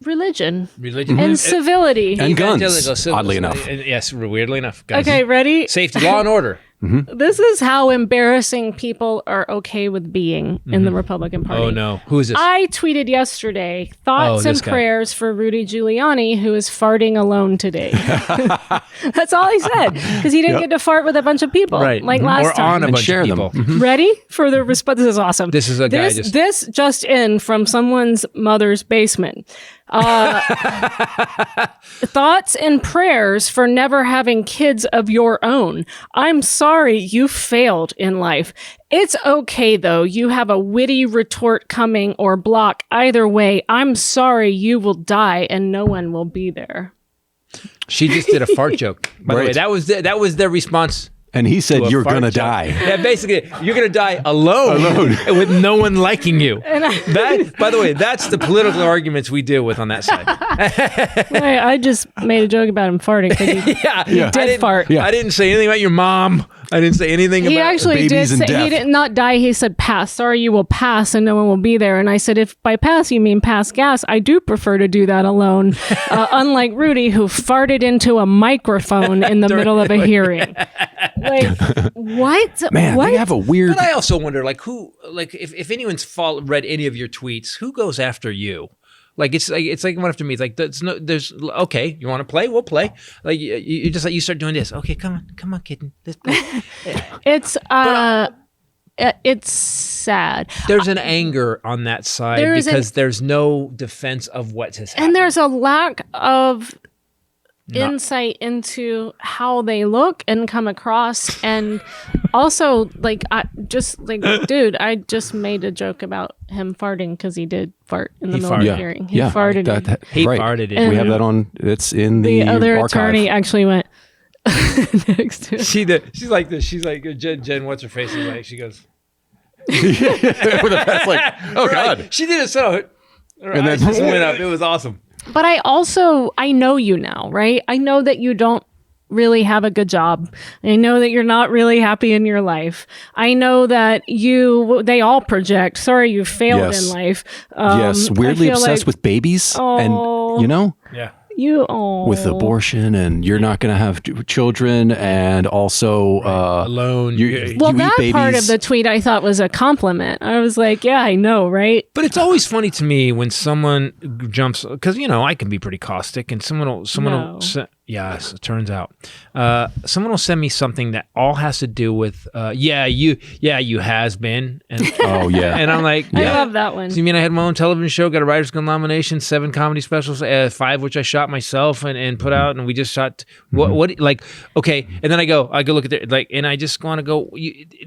religion and civility. And guns, Evangelical civil- oddly enough. Yes, weirdly enough. Guys. Okay, ready? Safety, law and order. This is how embarrassing people are okay with being in the Republican Party. Oh, no. Who is this? I tweeted yesterday, thoughts and prayers for Rudy Giuliani, who is farting alone today. That's all he said, because he didn't get to fart with a bunch of people like last time. Or on a bunch of people. Ready for the response? This is awesome. This is a guy This just in from someone's mother's basement. Thoughts and prayers for never having kids of your own. I'm sorry you failed in life. It's okay though. You have a witty retort coming or block. Either way, I'm sorry you will die and no one will be there. She just did a fart joke. By the way, that was their response. And he said, "You're gonna die." Yeah, basically, you're gonna die alone with no one liking you. That, by the way, that's the political arguments we deal with on that side. I just made a joke about him farting. He did fart. Yeah. I didn't say anything about your mom. I didn't say anything about actually babies did and say, death. he did not die. He said pass. Sorry, you will pass and no one will be there. And I said, if by pass you mean pass gas, I do prefer to do that alone. Unlike Rudy, who farted into a microphone in the middle of a hearing. Like, what? Man, what? they have a weird... But I also wonder, like, who, like, if anyone's read any of your tweets, who goes after you? Like it's like one after me. It's like there's okay. You want to play? We'll play. Like you just like you start doing this. Okay, come on, kitten. Let's play. It's sad. There's an anger on that side because there's no defense of what has happened, and there's a lack of insight into how they look and come across, and also like dude, I just made a joke about him farting because he did fart in the middle of the hearing. He farted. He farted it. We have that on. It's in the other archive. attorney actually went next to him. She did. She's like this. She's like Jen. What's her face? Is like she goes. With a face like, oh God. She did it so. And then just went up. It was awesome. But I know you now, right? I know that you don't really have a good job. I know that you're not really happy in your life. I know that they all project, sorry, you failed in life. Yes, weirdly obsessed with babies. And, Yeah. With abortion, and you're not going to have children, and also alone. That babies. Part of the tweet I thought was a compliment. I was like, yeah, I know, right? But it's always funny to me when someone jumps, because I can be pretty caustic, and someone will. Yes, it turns out. Someone will send me something that all has to do with, you has been. And, and I'm like, I love that one. So you mean I had my own television show, got a Writers Guild nomination, 7 comedy specials, 5 which I shot myself and put out, and we just shot, okay. And then I go look at it, and I just want to go,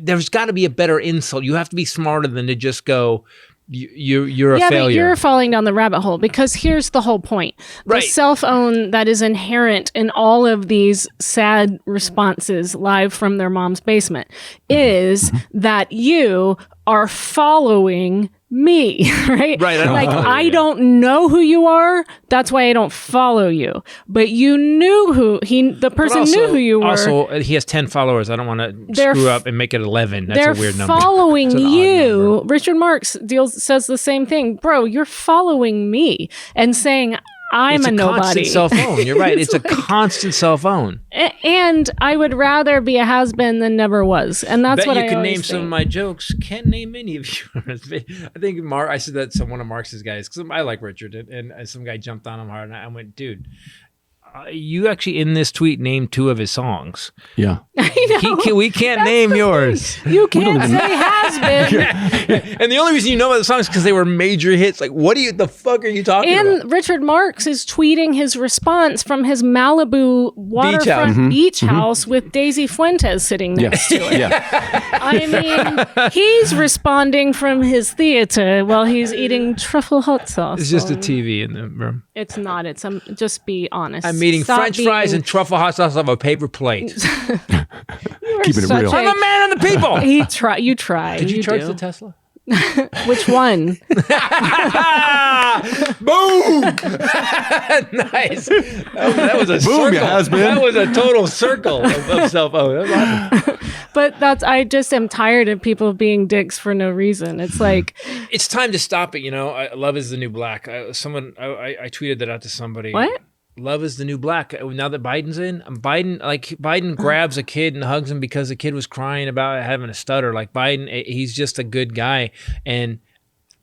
there's got to be a better insult. You have to be smarter than to just go, you're a failure. But you're falling down the rabbit hole, because here's the whole point. The self-own that is inherent in all of these sad responses live from their mom's basement is that you are following me, right? Right. I don't know who you are. That's why I don't follow you. But you knew the person knew who you were. Also, he has 10 followers. I don't want to screw up and make it 11. That's a weird number. They're following you. Richard Marx says the same thing. Bro, you're following me and saying, I'm a nobody. It's a constant self-own. You're right. It's a constant self-own. And I would rather be a has-been than never was. And that's what I always you can name think. some of my jokes. Can't name any of yours. I think I said that to one of Marx's guys, because I like Richard, and some guy jumped on him hard, and I went, dude, you actually in this tweet named 2 of his songs. Yeah. I know. We can't name yours. You can't say has been. And the only reason you know about the songs is because they were major hits. Like, the fuck are you talking about? And Richard Marx is tweeting his response from his Malibu waterfront beach house with Daisy Fuentes sitting next to it. I mean, he's responding from his theater while he's eating truffle hot sauce. It's just a TV in the room. It's not. It's just be honest. I'm eating French fries and truffle hot sauce off a paper plate. Keeping it real. I'm a man of the people. You try. Did you charge the Tesla? Which one? Boom! Nice. That was a circle. That was a total circle of self-own. That was awesome. But I just am tired of people being dicks for no reason. It's like, it's time to stop it. Love is the new black. I tweeted that out to somebody. What? love is the new black. Now that Biden's in, Biden grabs a kid and hugs him because the kid was crying about having a stutter. Like Biden, he's just a good guy. And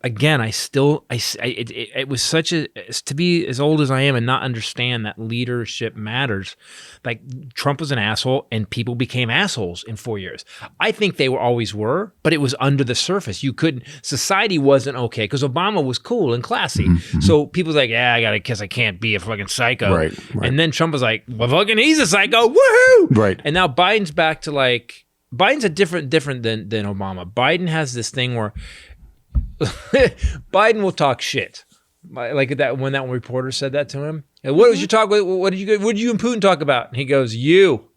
again, it was such to be as old as I am and not understand that leadership matters. Like Trump was an asshole and people became assholes in 4 years. I think they always were, but it was under the surface. Society wasn't okay because Obama was cool and classy. So people's like, yeah, I can't be a fucking psycho. Right. And then Trump was like, well, fucking he's a psycho. Woohoo! Right. And now Biden's back to like, Biden's a different than Obama. Biden has this thing where Biden will talk shit, like that when that reporter said that to him. And what was your talk? What did you and Putin talk about? And he goes, you.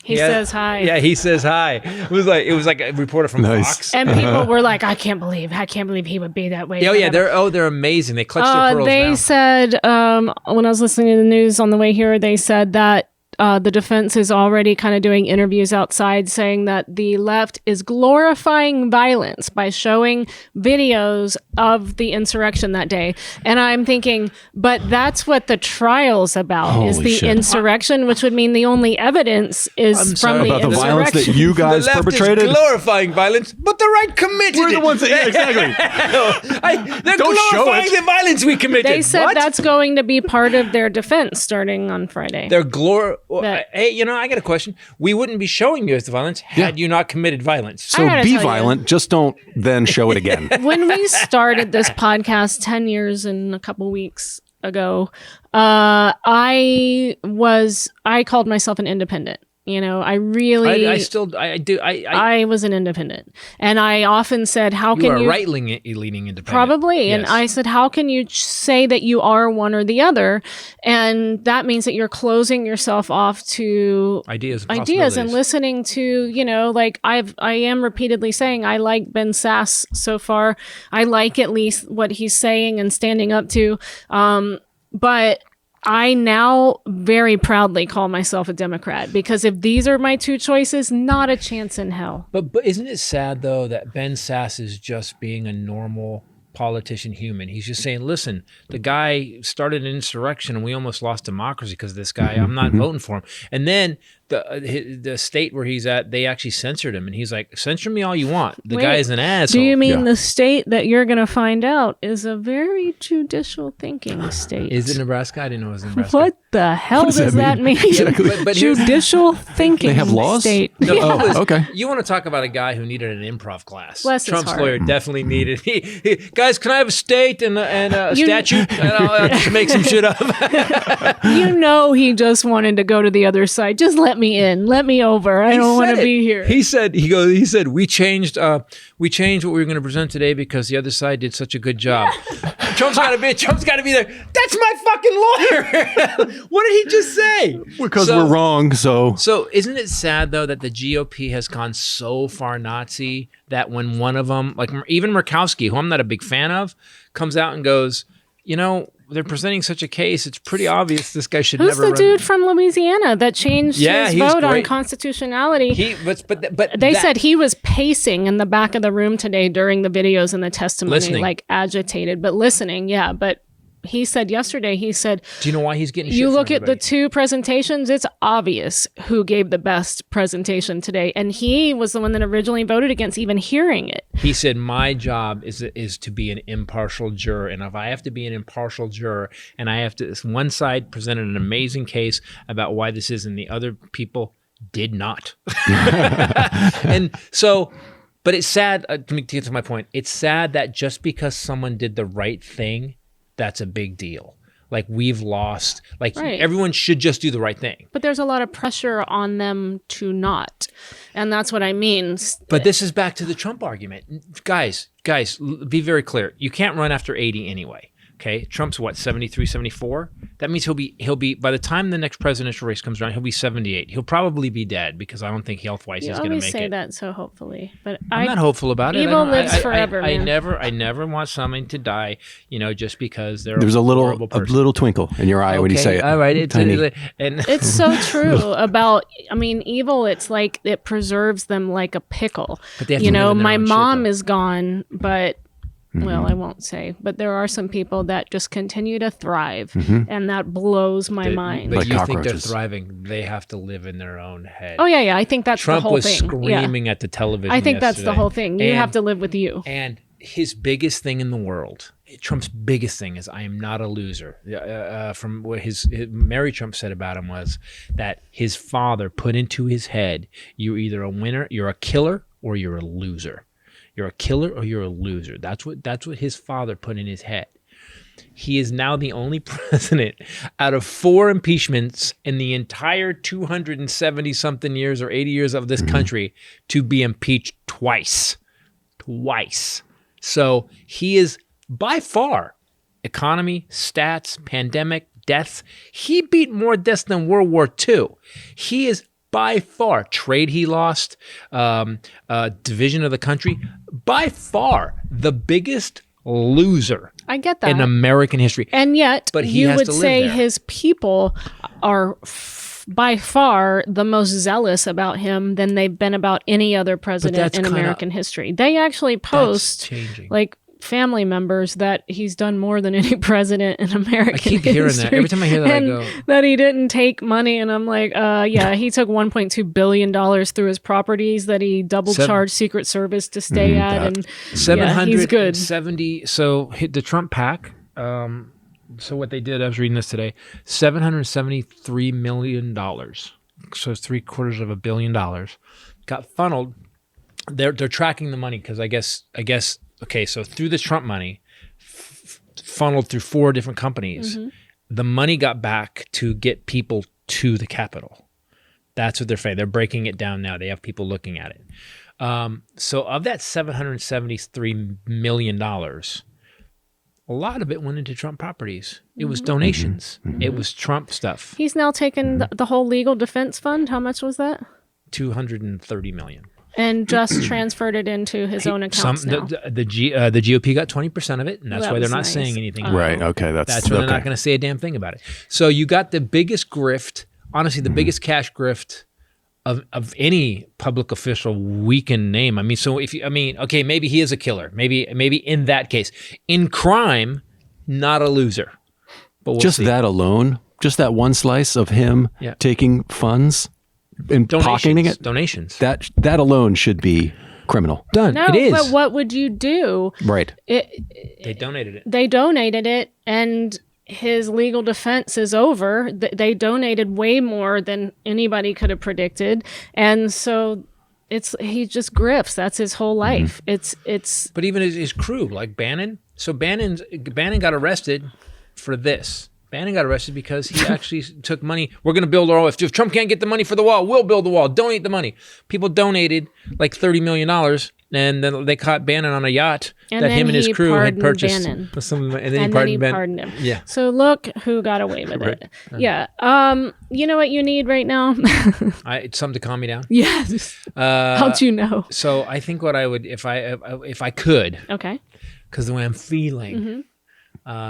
He says hi. Yeah, he says hi. It was like a reporter from Fox. And people were like, I can't believe he would be that way. Oh yeah, they're amazing. They clutch their pearls. They said when I was listening to the news on the way here, they said that the defense is already kind of doing interviews outside saying that the left is glorifying violence by showing videos of the insurrection that day. And I'm thinking, but that's what the trial's about, is the insurrection, which would mean the only evidence is from the insurrection. The violence that you guys the left perpetrated? Is glorifying violence, but the right committed We're the it. ones that, exactly. They're Don't show glorifying it. the violence we committed. They said What? that's going to be part of their defense starting on Friday. They're hey, I got a question. We wouldn't be showing you as the violence had you not committed violence. So be violent, just don't then show it again. When we started this podcast 10 years and a couple weeks ago, I called myself an independent. I was an independent. And I often said, how can you... You are right-leaning independent. Probably. Yes. And I said, how can you say that you are one or the other? And that means that you're closing yourself off to ideas and listening to, I am repeatedly saying, I like Ben Sass so far. I like at least what he's saying and standing up to. But I now very proudly call myself a Democrat, because if these are my two choices, not a chance in hell. But isn't it sad, though, that Ben Sass is just being a normal politician human? He's just saying, listen, the guy started an insurrection and we almost lost democracy because of this guy. I'm not voting for him. And then the state where he's at, they actually censored him. And he's like, censor me all you want. The guy is an asshole. Do you mean the state that you're going to find out is a very judicial thinking state? Is it Nebraska? I didn't know it was Nebraska. What the hell does that mean? But judicial thinking. They have laws? State. No, Oh, okay. You want to talk about a guy who needed an improv class. Bless his Trump's heart. lawyer definitely needed. Guys, can I have a state and a statute? And I'll just make some shit up. He just wanted to go to the other side. Just let me in. Let me over. I don't want to be here. He said we changed what we were going to present today because the other side did such a good job. Trump's got to be there. That's my fucking lawyer. What did he just say? Because we're wrong, so isn't it sad, though, that the GOP has gone so far Nazi that when one of them, like even Murkowski, who I'm not a big fan of, comes out and goes, they're presenting such a case, it's pretty obvious this guy should never run. Who's the dude from Louisiana that changed his vote on constitutionality? But they said he was pacing in the back of the room today during the videos and the testimony, listening. like agitated, but listening, yeah. But he said yesterday, do you know why he's getting shit you from look at the everybody? two presentations, it's obvious who gave the best presentation today. And he was the one that originally voted against even hearing it. He said, my job is to be an impartial juror. And if I have to be an impartial juror and I have to, one side presented an amazing case about why this is and the other people did not. And so, but it's sad, to get to my point, it's sad that just because someone did the right thing, that's a big deal. Like we've lost, everyone should just do the right thing. But there's a lot of pressure on them to not. And that's what I mean. But this is back to the Trump argument. Guys, be very clear. You can't run after 80 anyway. Okay, Trump's what, 73, 74? That means he'll be by the time the next presidential race comes around, he'll be 78. He'll probably be dead because I don't think health-wise he's going to make it. You always say that so hopefully, but I'm not hopeful about it. Evil lives forever, I man. never want someone to die, just because there's a little twinkle in your eye when you say it. All right, it's so true about. I mean, evil. It's like it preserves them like a pickle. But they have to live in their my own shit, mom though. is gone, but Well, I won't say, but there are some people that just continue to thrive, and that blows my mind. But Like you think they're cockroaches. thriving? They have to live in their own head. Oh yeah. I think that's Trump the whole was thing. screaming at the television. I think that's the yesterday. whole thing. You And- have to live with you. And his biggest thing in the world, Trump's biggest thing is, I am not a loser. From what Mary Trump said about him was that his father put into his head, you're either a winner, you're a killer, or you're a loser. You're a killer or you're a loser. That's what his father put in his head. He is now the only president out of 4 impeachments in the entire 270 something years or 80 years of this country to be impeached twice. So he is by far, economy, stats, pandemic, deaths. He beat more deaths than World War II. He is by far, trade he lost, division of the country, by far the biggest loser I get that. in American history. And yet, But he you has would to live say there. his people are by far the most zealous about him than they've been about any other president that's in kinda- American history. They actually post changing. like family members that he's done more than any president in American I keep hearing that. history. Every time I hear that, I And go, that he didn't take money. And I'm like, yeah, he took $1.2 billion through his properties that he double charged Secret Service to stay at. And yeah, he's good. 770. So the Trump PAC. So what they did, I was reading this today, $773 million. So it's $750 million got funneled. They're tracking the money because I guess. Okay, so through the Trump money, funneled through 4 different companies, the money got back to get people to the Capitol. That's what they're saying. They're breaking it down now. They have people looking at it. So of that $773 million, a lot of it went into Trump properties. It was donations. It was Trump stuff. He's now taken the whole legal defense fund. How much was that? $230 million. And just transferred it into his own accounts now. The GOP got 20% of it, and that's That why they're was not nice. saying anything. Right. Okay. That's why they're not going to say a damn thing about it. So you got the biggest grift, honestly, the biggest cash grift of any public official we can name. I mean, so okay, maybe he is a killer. Maybe in that case, in crime, not a loser. But we'll just see. that alone, just that one slice of him Yeah. taking funds and pocketing it. Donations. That alone should be criminal. Done. No, it is. but what would you do? Right. They donated it. They donated it, and his legal defense is over. They donated way more than anybody could have predicted, and so he just grifts. That's his whole life. It's. But even his crew, like Bannon. So Bannon got arrested for this. Bannon got arrested because he actually took money. We're going to build our wall. If Trump can't get the money for the wall, we'll build the wall. Donate the money. People donated like $30 million, and then they caught Bannon on a yacht And that then him and his he crew had pardoned purchased. Bannon. And then And then he pardoned him. Yeah. So look who got away with it. Yeah. You know what you need right now? It's something to calm me down. Yes. How'd you know? So I think what I would, if I could, Okay. because the way I'm feeling,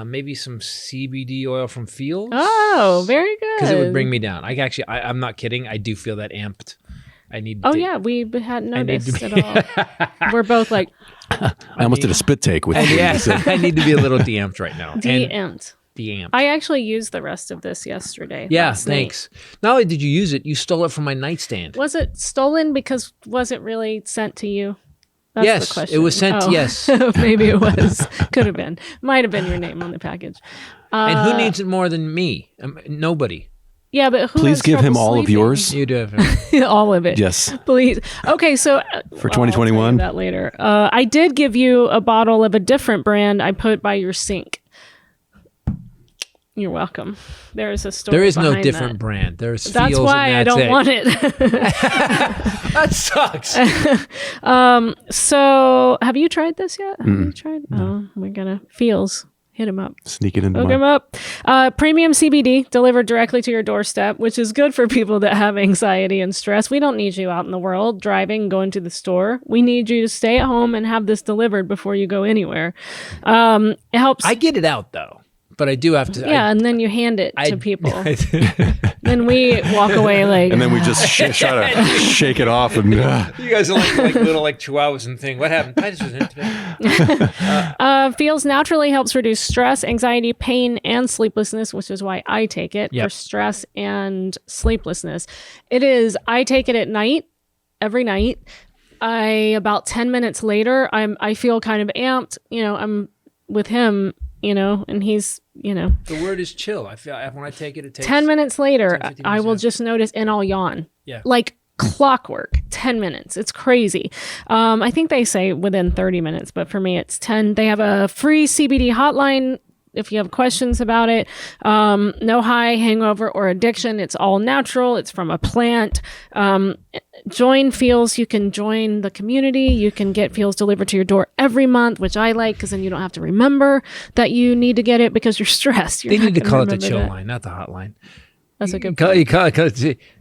maybe some CBD oil from Fields. Oh, very good. Because it would bring me down. I'm not kidding. I do feel that amped. I need. Oh to, yeah, we hadn't need to noticed at all. We're both like I almost did a spit take with you. Yeah, I need to be a little de-amped right now. de-amped. De-amped. I actually used the rest of this yesterday. Yeah, last night. thanks. Not only did you use it, you stole it from my nightstand. Was it stolen because was it really sent to you? That's Yes, the question. it was sent. Oh. Yes. Maybe it was. Could have been. Might have been your name on the package. And who needs it more than me? Nobody. Yeah, but who Please has give him trouble all of sleeping? yours You do have. All of it. Yes. Please. Okay, so for I'll tell you 2021. that later. I did give you a bottle of a different brand I put by your sink. You're welcome. There is a story. There is no behind different that. brand. There's That's Fields why and I don't want it. That sucks. So, have you tried this yet? Have you tried? Oh, we're gonna Feels. Hit him up. Sneak it into Hook my him up. Premium CBD delivered directly to your doorstep, which is good for people that have anxiety and stress. We don't need you out in the world driving, going to the store. We need you to stay at home and have this delivered before you go anywhere. It helps. I get it out though, but I do have to. yeah, and then you hand it to people. Then we walk away like, and then we just try to shake it off. And you guys are like little chihuahuas and thing. What happened? Titus was in it today. Feels naturally helps reduce stress, anxiety, pain, and sleeplessness, which is why I take it for stress and sleeplessness. I take it at night, every night. About 10 minutes later, I feel kind of amped. I'm with him, and he's, The word is chill. I feel when I take it, it takes 10 minutes later, 10, 15 I will minutes. just notice and I'll yawn. Yeah. Like clockwork, 10 minutes. It's crazy. I think they say within 30 minutes, but for me, it's 10. They have a free CBD hotline if you have questions about it. No high, hangover, or addiction. It's all natural. It's from a plant. Join Feels. You can join the community. You can get Feels delivered to your door every month, which I like because then you don't have to remember that you need to get it because you're stressed. They need to call it the chill line, not the hotline. That's a good point.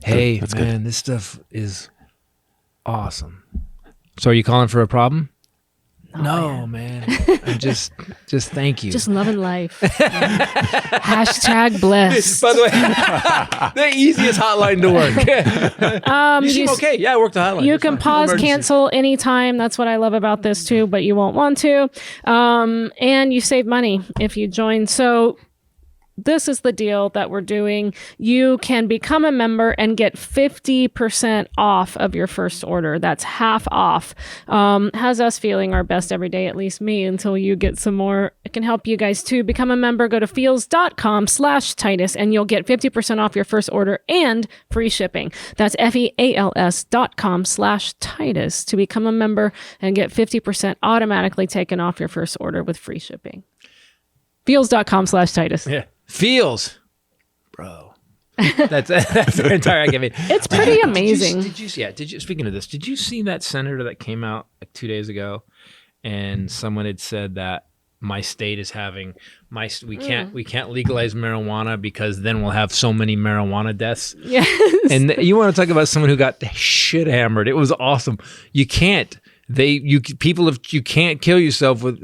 Hey, That's man, this stuff is awesome. So are you calling for a problem? No, man. I'm just thank you. Just loving life. Hashtag blessed. By the way, the easiest hotline to work. You seem okay. Yeah, I worked the hotline. You It's can fine. pause, Emergency. cancel anytime. That's what I love about this too, but you won't want to. And you save money if you join. So this is the deal that we're doing. You can become a member and get 50% off of your first order. That's half off. Has us feeling our best every day, at least me, until you get some more. It can help you guys too. Become a member. Go to feels.com/Titus and you'll get 50% off your first order and free shipping. That's feals.com/Titus to become a member and get 50% automatically taken off your first order with free shipping. Feels.com/Titus. Yeah. Feels, bro. That's the entire argument. It's pretty amazing. Did you speaking of this, did you see that senator that came out like 2 days ago, and someone had said that my state is having we can't legalize marijuana because then we'll have so many marijuana deaths. Yes. And you want to talk about someone who got shit hammered? It was awesome. You can't. You can't kill yourself with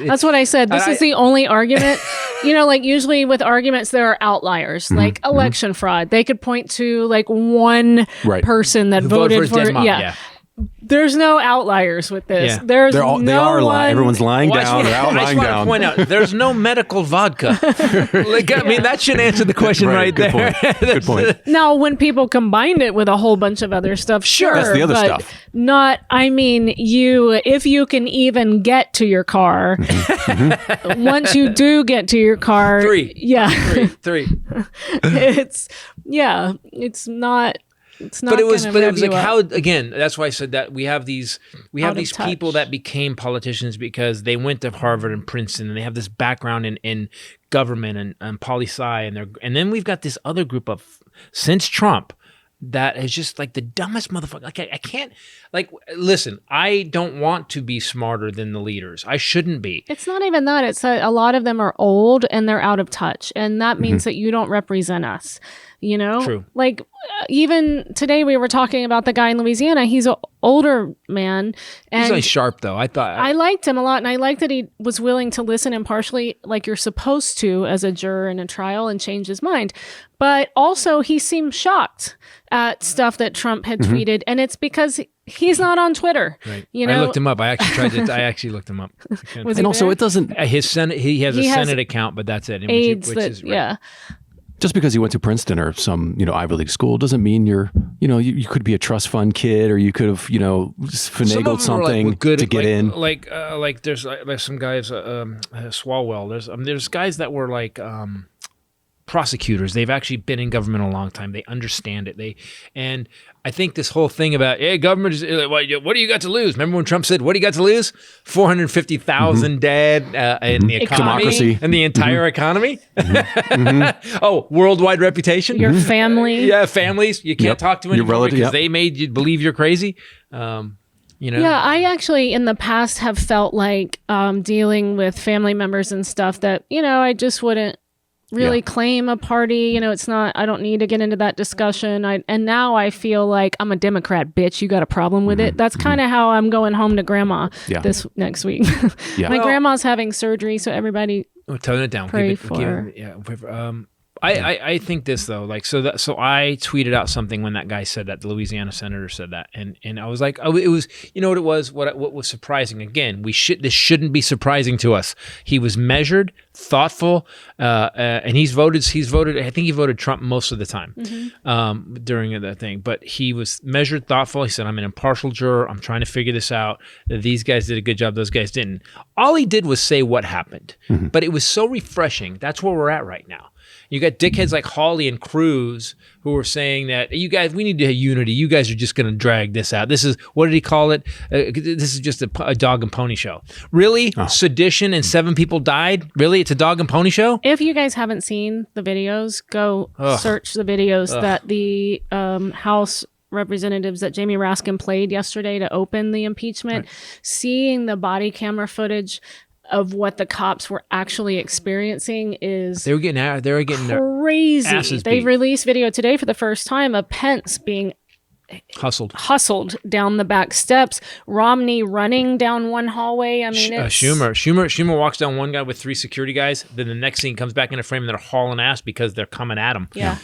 That's what I said. This is the only argument. Like usually with arguments, there are outliers, like election fraud. They could point to like one person that voted for yeah. There's no outliers with this. Yeah. They are lying. Everyone's lying down. They're out I lying just want down. to point out, there's no medical vodka. I mean, that should answer the question right good there. Point. Good point. Now, when people combined it with a whole bunch of other stuff, sure. That's the other but stuff. If you can even get to your car, once you do get to your car, Three. it's not. It's not. But it was like up. how, again, that's why I said that we have these touch. people that became politicians because they went to Harvard and Princeton and they have this background in government and poli-sci and then we've got this other group of since Trump that is just like the dumbest motherfucker. Like I can't listen, I don't want to be smarter than the leaders. I shouldn't be. It's not even that. It's a lot of them are old and they're out of touch. And that means that you don't represent us. True. Like even today we were talking about the guy in Louisiana. He's an older man. And He's really sharp though. I liked him a lot. And I liked that he was willing to listen impartially like you're supposed to as a juror in a trial and change his mind. But also he seemed shocked at stuff that Trump had tweeted. And it's because he's not on Twitter. Right. I looked him up. I actually looked him up. And also it doesn't. His Senate. He has a Senate account, but that's it. AIDS which is right. Yeah. Just because you went to Princeton or some, Ivy League school doesn't mean you could be a trust fund kid or you could have, finagled something to get in. Like there's some guys, Swalwell. There's guys that were like prosecutors. They've actually been in government a long time. They understand it. And I think this whole thing about government is what do you got to lose? Remember when Trump said, "What do you got to lose? 450,000 dead in the economy, democracy, and the entire economy. Oh, worldwide reputation, your family, yeah, families. You can't talk to anyone because they made you believe you're crazy." Yeah, I actually in the past have felt like dealing with family members and stuff that I just wouldn't really claim a party. It's not, I don't need to get into that discussion. And now I feel like I'm a Democrat, bitch. You got a problem with it? That's kind of how I'm going home to grandma this next week. My grandma's having surgery, so everybody tone it down. pray for her. I think this though, like so I tweeted out something when that guy said that, the Louisiana senator said that, and I was like, oh, it was, you know what it was, what was surprising. Again, this shouldn't be surprising to us. He was measured, thoughtful, and he's voted. I think he voted Trump most of the time during the thing, but he was measured, thoughtful. He said, I'm an impartial juror. I'm trying to figure this out. These guys did a good job. Those guys didn't. All he did was say what happened, but it was so refreshing. That's where we're at right now. You got dickheads like Hawley and Cruz who are saying that, you guys, we need to have unity. You guys are just going to drag this out. This is, what did he call it? This is just a dog and pony show. Really? Oh. Sedition and 7 people died? Really? It's a dog and pony show? If you guys haven't seen the videos, go search the videos that the House representatives that Jamie Raskin played yesterday to open the impeachment, seeing the body camera footage of what the cops were actually experiencing is they were getting crazy. Asses they beat. Released video today for the first time of Pence being hustled down the back steps, Romney running down one hallway. I mean, Schumer walks down one guy with 3 security guys. Then the next scene comes back in a frame and they're hauling ass because they're coming at him. Yeah.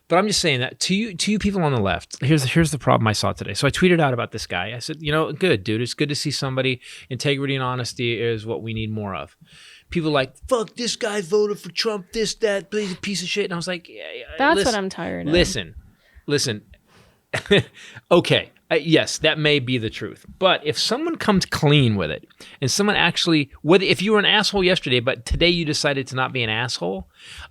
But I'm just saying that to you people on the left, here's the problem I saw today. So I tweeted out about this guy. I said, good, dude. It's good to see somebody. Integrity and honesty is what we need more of. People like, fuck, this guy voted for Trump, this, that, he's a piece of shit. And I was like, that's what I'm tired of. Listen. Okay. Yes, that may be the truth. But if someone comes clean with it and someone actually, if you were an asshole yesterday, but today you decided to not be an asshole,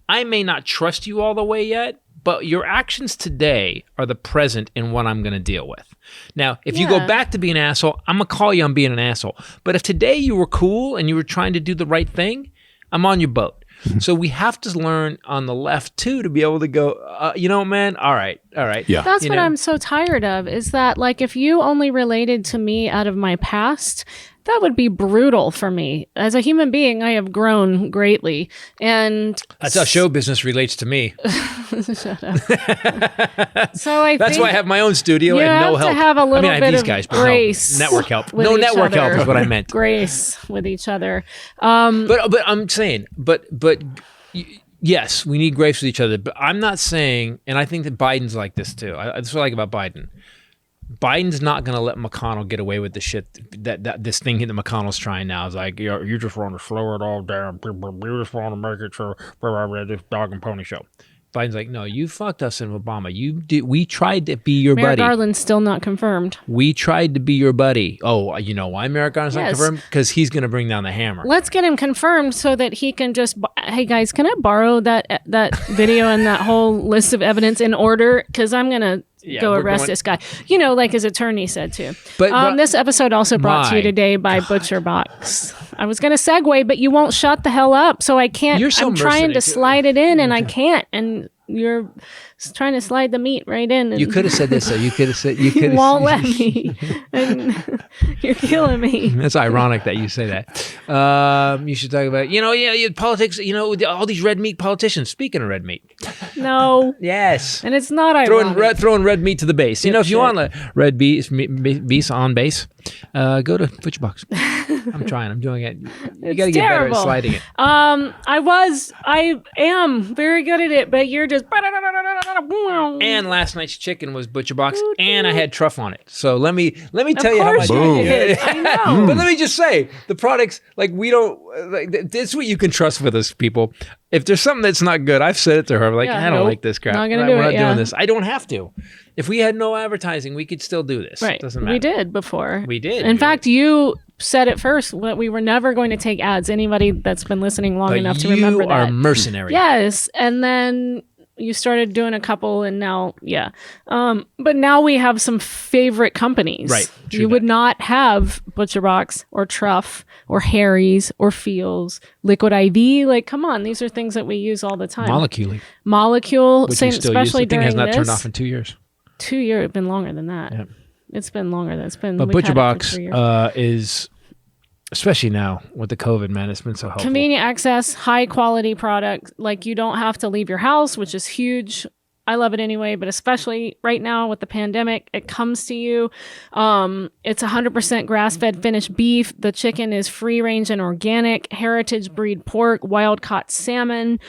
I may not trust you all the way yet. But your actions today are the present in what I'm going to deal with. Now, if you go back to being an asshole, I'm going to call you on being an asshole. But if today you were cool and you were trying to do the right thing, I'm on your boat. So we have to learn on the left, too, to be able to go, man, all right. Yeah. That's what I'm so tired of, is that, like, if you only related to me out of my past, that would be brutal for me. As a human being, I have grown greatly. And that's how show business relates to me. Shut up. That's why I have my own studio and no help. You have to have a little bit of grace. Network help. No network help is what I meant. Grace with each other. But I'm saying, but yes, we need grace with each other. But I'm not saying, and I think that Biden's like this too. That's what I like about Biden. Biden's not going to let McConnell get away with the shit that this thing that McConnell's trying now is like, you just want to slow it all down. You just want to make it so this dog and pony show. Biden's like, no, you fucked us in Obama. We tried to be your buddy. Merrick Garland's still not confirmed. We tried to be your buddy. Oh, you know why Merrick Garland's not confirmed? Because he's going to bring down the hammer. Let's get him confirmed so that he can just, hey guys, can I borrow that video and that whole list of evidence in order? Because I'm going to go arrest this guy. Like his attorney said too. But this episode also brought to you today by Butcher Box. I was going to segue, but you won't shut the hell up, so I can't. You're so I'm trying to slide it in, and I can't. And you're trying to slide the meat right in. And you could have said this. So you could have said. You won't let me. And you're killing me. That's ironic that you say that. You should talk about politics. All these red meat politicians. Speaking of red meat. No. Yes. And it's not ironic. Throwing red meat to the base. If you want red beef on base, go to Butcher Box. I'm trying. I'm doing it. You got to get better at sliding it. I am very good at it, but you're just. And last night's chicken was Butcher Box, and I had truffle on it. So let me tell you how much. I know. But let me just say, the products, like, we don't, like, that's what you can trust with us, people. If there's something that's not good, I've said it to her. I'm like, I don't like this crap. We're not doing this. I don't have to. If we had no advertising, we could still do this. Right. It doesn't matter. We did before. We did. In fact, you said it first that we were never going to take ads. Anybody that's been listening long enough to remember that. You are mercenary. Yes. And then you started doing a couple, and now, but now we have some favorite companies. Right. You would not have Butcher Box or Truff or Harry's or Feels, Liquid IV. Like, come on, these are things that we use all the time. Molecule, which same, especially during this. The thing has not turned off in 2 years. 2 years. It's been longer than that. Yep. It's been longer than it's been. But Butcher Box is, especially now with the COVID, man, it's been so helpful. Convenient access, high quality product. Like, you don't have to leave your house, which is huge. I love it anyway, but especially right now with the pandemic, it comes to you. It's 100% grass-fed finished beef. The chicken is free-range and organic, heritage breed pork, wild-caught salmon.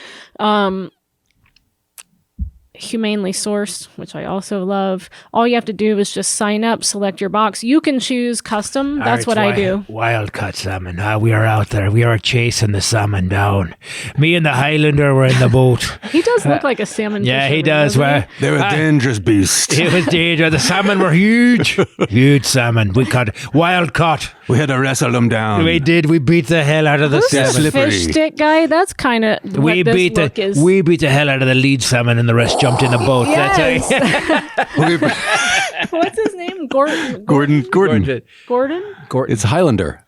humanely sourced, which I also love. All you have to do is just sign up, select your box. You can choose custom. That's what I do. Wild caught salmon. We are out there. We are chasing the salmon down. Me and the Hylinder were in the boat. He does look like a salmon. Yeah, he fisherman, does. doesn't he? They were dangerous beasts. It was dangerous. The salmon were huge. Huge salmon. We caught wild caught. We had to wrestle them down. We did. We beat the hell out of the Who's salmon. this fish stick guy? That's kind of what this look is. We beat the hell out of the lead salmon, and the rest jumped in the boat. Yes. That's What's his name? Gordon. Gordon. Gordon. It's Hylinder.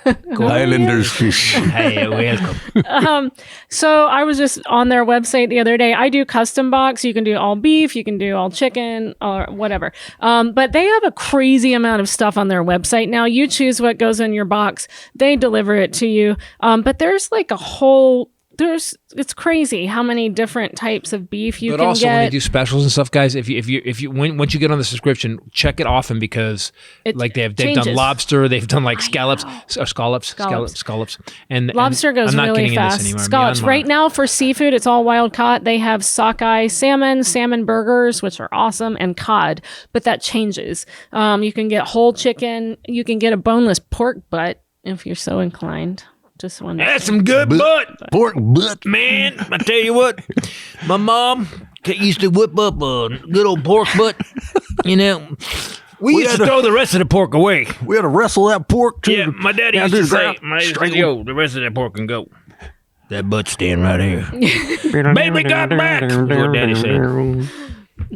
Highlanders fish. Hey, welcome. So I was just on their website the other day. I do custom box. You can do all beef, you can do all chicken, or whatever. But they have a crazy amount of stuff on their website now. You choose what goes in your box. They deliver it to you. But there's like a whole. It's crazy how many different types of beef you can get. But also when they do specials and stuff, guys, once you get on the subscription, check it often because they've done lobster, they've done like scallops, and lobster goes really fast. Scallops right now for seafood, it's all wild caught. They have sockeye salmon burgers, which are awesome, and cod, but that changes. You can get whole chicken, you can get a boneless pork butt if you're so inclined. Just one. That's some good pork butt, man. I tell you what, my mom used to whip up a good old pork butt. You know, we used to throw the rest of the pork away. We had to wrestle that pork too. Yeah, my daddy used to say, "Yo, the rest of that pork can go. That butt's staying right here." Baby got back. That's what Daddy said.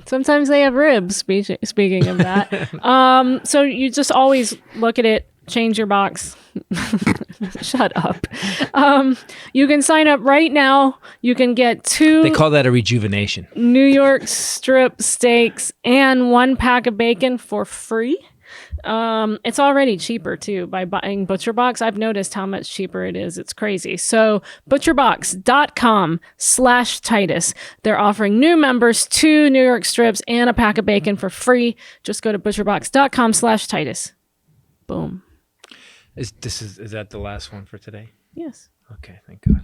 Sometimes they have ribs. Speaking of that, so you just always look at it. Change your box. Shut up. You can sign up right now. You can get 2. They call that a rejuvenation. New York strip steaks and 1 pack of bacon for free. It's already cheaper too by buying ButcherBox. I've noticed how much cheaper it is. It's crazy. So butcherbox.com/Titus. They're offering new members 2 New York strips and a pack of bacon for free. Just go to butcherbox.com/Titus. Boom. Is that the last one for today? Yes. Okay, thank God.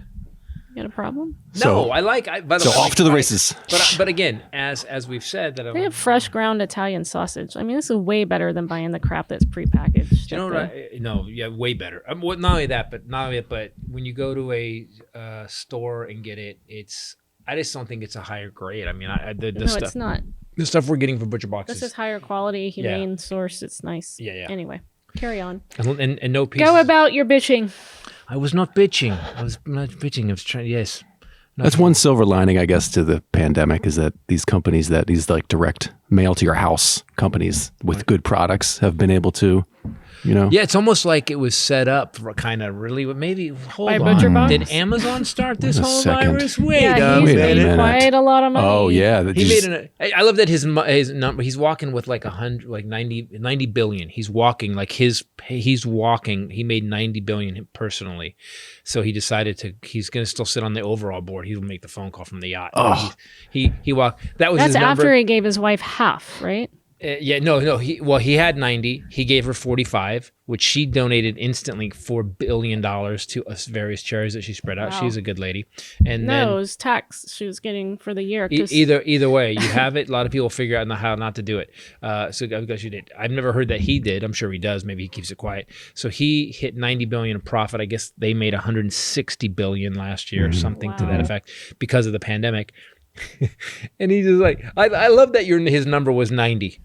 You got a problem? No, off to the races. But again, as we've said, that they have fresh ground Italian sausage. I mean, this is way better than buying the crap that's prepackaged. You know what? Way better. Not only that, but when you go to a store and get it, I just don't think it's a higher grade. I mean, stuff. It's not. The stuff we're getting from Butcher Boxes. This is higher quality, humane source. It's nice. Yeah. Anyway. Carry on. And no pieces. Go about your bitching. I was not bitching. I was not bitching. I was trying. Yes. That's one silver lining, I guess, to the pandemic is that these companies these like direct mail to your house companies with good products have been able to, Yeah, it's almost like it was set up for kind of really, maybe, hold on. ButcherBox? Did Amazon start this whole second. virus? Wait He's a made minute. quite a lot of money. Oh, yeah. I love that his number, he's walking with like 90 billion. He's walking like he made 90 billion personally. So he decided he's going to still sit on the overall board. He'll make the phone call from the yacht. Oh. He walked. That was That's his number. after he gave his wife half, right? No. He had 90. He gave her 45, which she donated instantly $4 billion to various charities that she spread out. Wow. She's a good lady. And it was tax she was getting for the year. Either way, you have it. A lot of people figure out how not to do it. So because you did, I've never heard that he did. I'm sure he does. Maybe he keeps it quiet. So he hit 90 billion in profit. I guess they made 160 billion last year, or something to that effect, because of the pandemic. And he's just like, I love that his number was 90.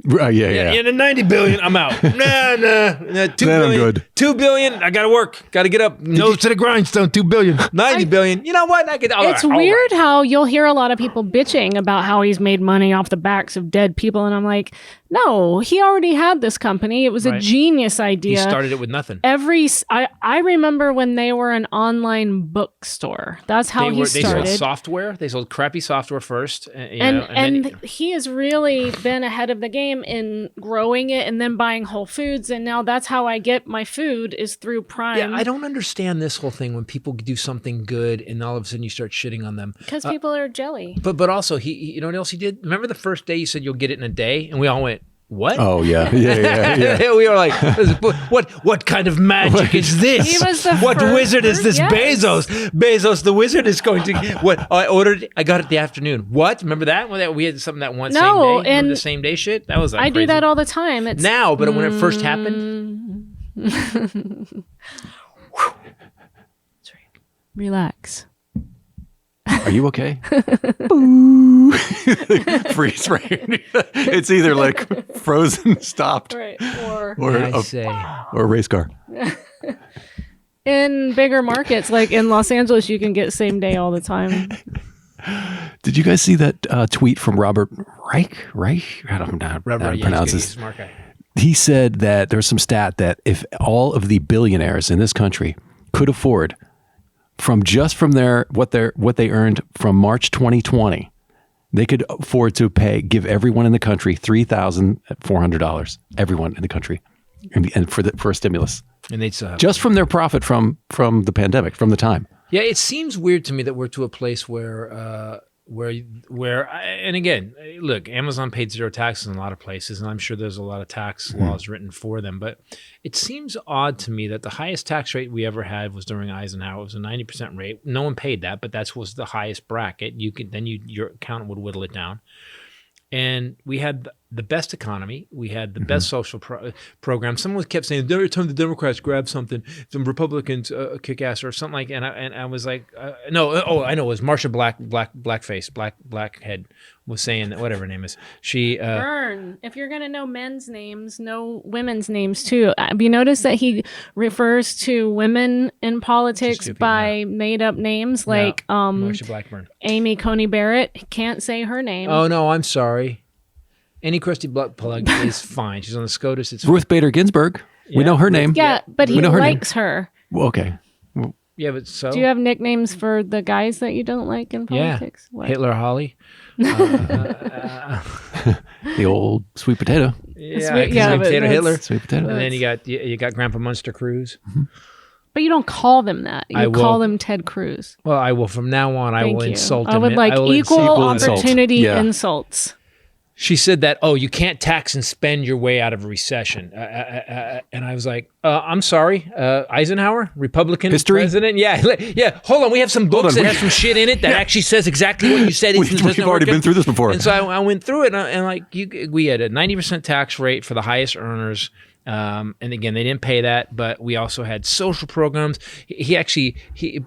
Yeah. In the 90 billion, I'm out. Nah. 2 billion. I'm good. 2 billion. I gotta work. Gotta get up. Nose to the grindstone. 2 billion. 90 billion. You know what? It's weird how you'll hear a lot of people bitching about how he's made money off the backs of dead people, and I'm like, no, he already had this company. It was a genius idea. He started it with nothing. I remember when they were an online bookstore. That's how he started. They sold software. They sold crappy software first. And he has really been ahead of the game in growing it and then buying Whole Foods. And now that's how I get my food is through Prime. Yeah, I don't understand this whole thing when people do something good and all of a sudden you start shitting on them. Because people are jelly. But also, you know what else he did? Remember the first day you said you'll get it in a day? And we all went, what? Oh yeah. We were like, what kind of magic is this? He was the what first wizard is this? yes. Bezos the wizard is going to what? I got it the afternoon. What? Remember that? We had something that one same day. Remember and the same day shit. That was like I crazy. do that all the time. It's now, but when it first happened, relax. Are you okay? Freeze frame. It's either like frozen, stopped, Right. or a race car. In bigger markets, like in Los Angeles, you can get same day all the time. Did you guys see that tweet from Robert Reich? I don't know how to pronounce this. He said that there's some stat that if all of the billionaires in this country could afford from their what they earned from March 2020, they could afford to give everyone in the country $3,400. Everyone in the country, and for a stimulus, and they'd still have just from their profit from the pandemic, from the time. Yeah, it seems weird to me that we're to a place where and again, look, Amazon paid zero taxes in a lot of places, and I'm sure there's a lot of tax laws written for them, but it seems odd to me that the highest tax rate we ever had was during Eisenhower. It was a 90% rate. No one paid that, but that was the highest bracket. Your accountant would whittle it down. And we had the best economy. We had the best social program. Someone kept saying, every time the Democrats grab something, some Republicans kick ass or something like that. And I was like, no, I know. It was Marsha Blackhead was saying that, whatever her name is. She Burn. If you're going to know men's names, know women's names too. Have you noticed that he refers to women in politics by made up names like Marsha Blackburn. Amy Coney Barrett? He can't say her name. Oh, no, I'm sorry. Any crusty butt plug is fine. She's on the SCOTUS. It's Ruth Bader Ginsburg. Yeah. We know her name. Yeah, but he likes her. Well, okay. Yeah, but so do you have nicknames for the guys that you don't like in politics? Yeah, Hitler Holly. The old sweet potato. Yeah, potato Hitler. Sweet potato. And then you got Grandpa Munster Cruz. But you don't call them that. You call them Ted Cruz. Well, I will from now on. I will insult him. I would like equal opportunity insults. She said that, you can't tax and spend your way out of a recession. And I was like, I'm sorry, Eisenhower, Republican president? Yeah. Hold on, we have some books that have some shit in it that actually says exactly what you said. We've already been through this before. And so I went through it, and we had a 90% tax rate for the highest earners. And again, they didn't pay that, but we also had social programs. He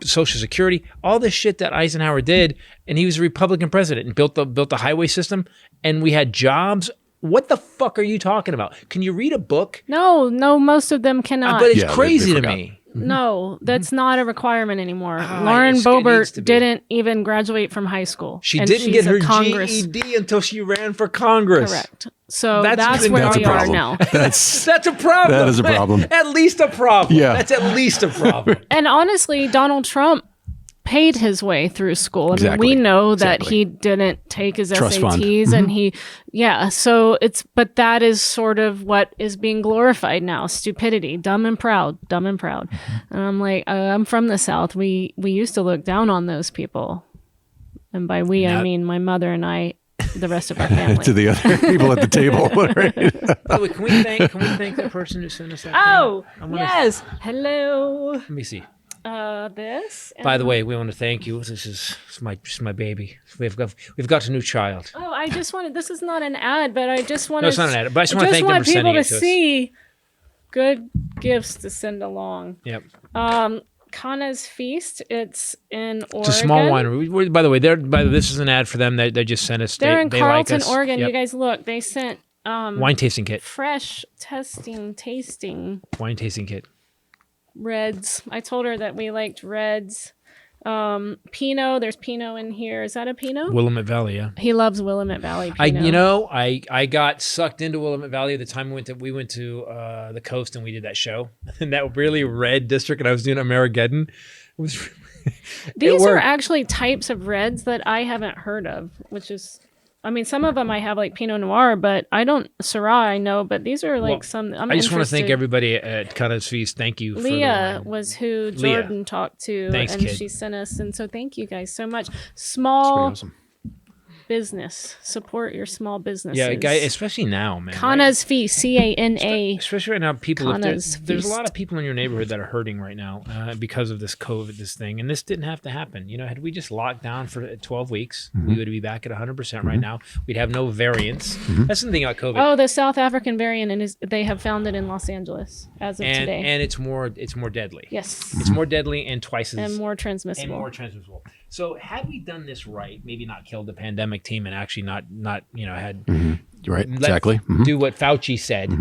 Social Security, all this shit that Eisenhower did, and he was a Republican president and built the highway system, and we had jobs. What the fuck are you talking about? Can you read a book? No, most of them cannot. But it's crazy to me. No, that's not a requirement anymore. Lauren Boebert didn't even graduate from high school. She didn't get her GED until she ran for Congress. Correct. So that's where we are now. That's a problem. That is a problem. At least a problem. Yeah. That's at least a problem. And honestly, Donald Trump paid his way through school. I mean, we know that he didn't take his Trust SATs and so but that is sort of what is being glorified now. Stupidity, dumb and proud. And I'm like, I'm from the South. We used to look down on those people. And by we, I mean my mother and I, the rest of our family. To the other people at the table. Right? Can we thank the person who sent us that? Yes. Hello. Let me see. This. By the way, we want to thank you. This is my baby. We've got a new child. Oh, I just wanted. This is not an ad, but I just want. No, it's not an ad. But I just want to thank them for sending it to us. People to see good gifts to send along. Yep. Kana's Feast. It's in Oregon. It's a small winery. By the way, this is an ad for them. They just sent us. They're in Carlton, like us. Oregon. Yep. You guys look. They sent wine tasting kit. Fresh tasting wine tasting kit. Reds. I told her that we liked reds. Pinot. There's Pinot in here. Is that a Pinot? Willamette Valley, yeah. He loves Willamette Valley Pinot. I got sucked into Willamette Valley at the time we went to the coast and we did that show in that really red district, and I was doing Amerigeddon. It was These are actually types of reds that I haven't heard of, which is. I mean, some of them I have like Pinot Noir, but I don't Syrah. I know, but these are like some. I just want to thank everybody at Kana's Feast. Thank you. Leah was who Jordan talked to, Thanks, and kid. she sent us, and so thank you guys so much. Small. That's pretty awesome. business. Support your small businesses. Yeah, guy, especially now, man. Kana's Feast, CANA. Especially right now, people. If Kana's there's a Feast. lot of people in your neighborhood that are hurting right now because of this COVID, this thing, and this didn't have to happen. You know, had we just locked down for 12 weeks, we would be back at 100% right now. We'd have no variants. That's the thing about COVID. Oh, the South African variant, they have found it in Los Angeles as of today. And it's more deadly. Yes. It's more deadly and twice as And more transmissible. So had we done this right, maybe not killed the pandemic team and actually not had Right, exactly. do what Fauci said,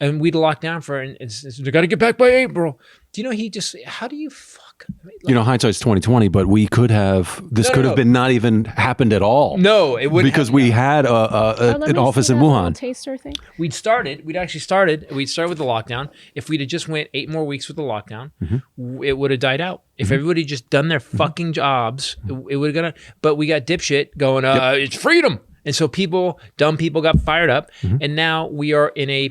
and we'd lock down for they got to get back by April. Do you know how do you fuck? You know, hindsight's 2020, but we could have could have been not even happened at all. No, it wouldn't because we had an office in Wuhan. Taster thing. We'd start with the lockdown. If we'd have just went 8 more weeks with the lockdown, it would have died out. If everybody just done their fucking jobs, it would have but we got dipshit going, it's freedom. And so dumb people got fired up. And now we are in a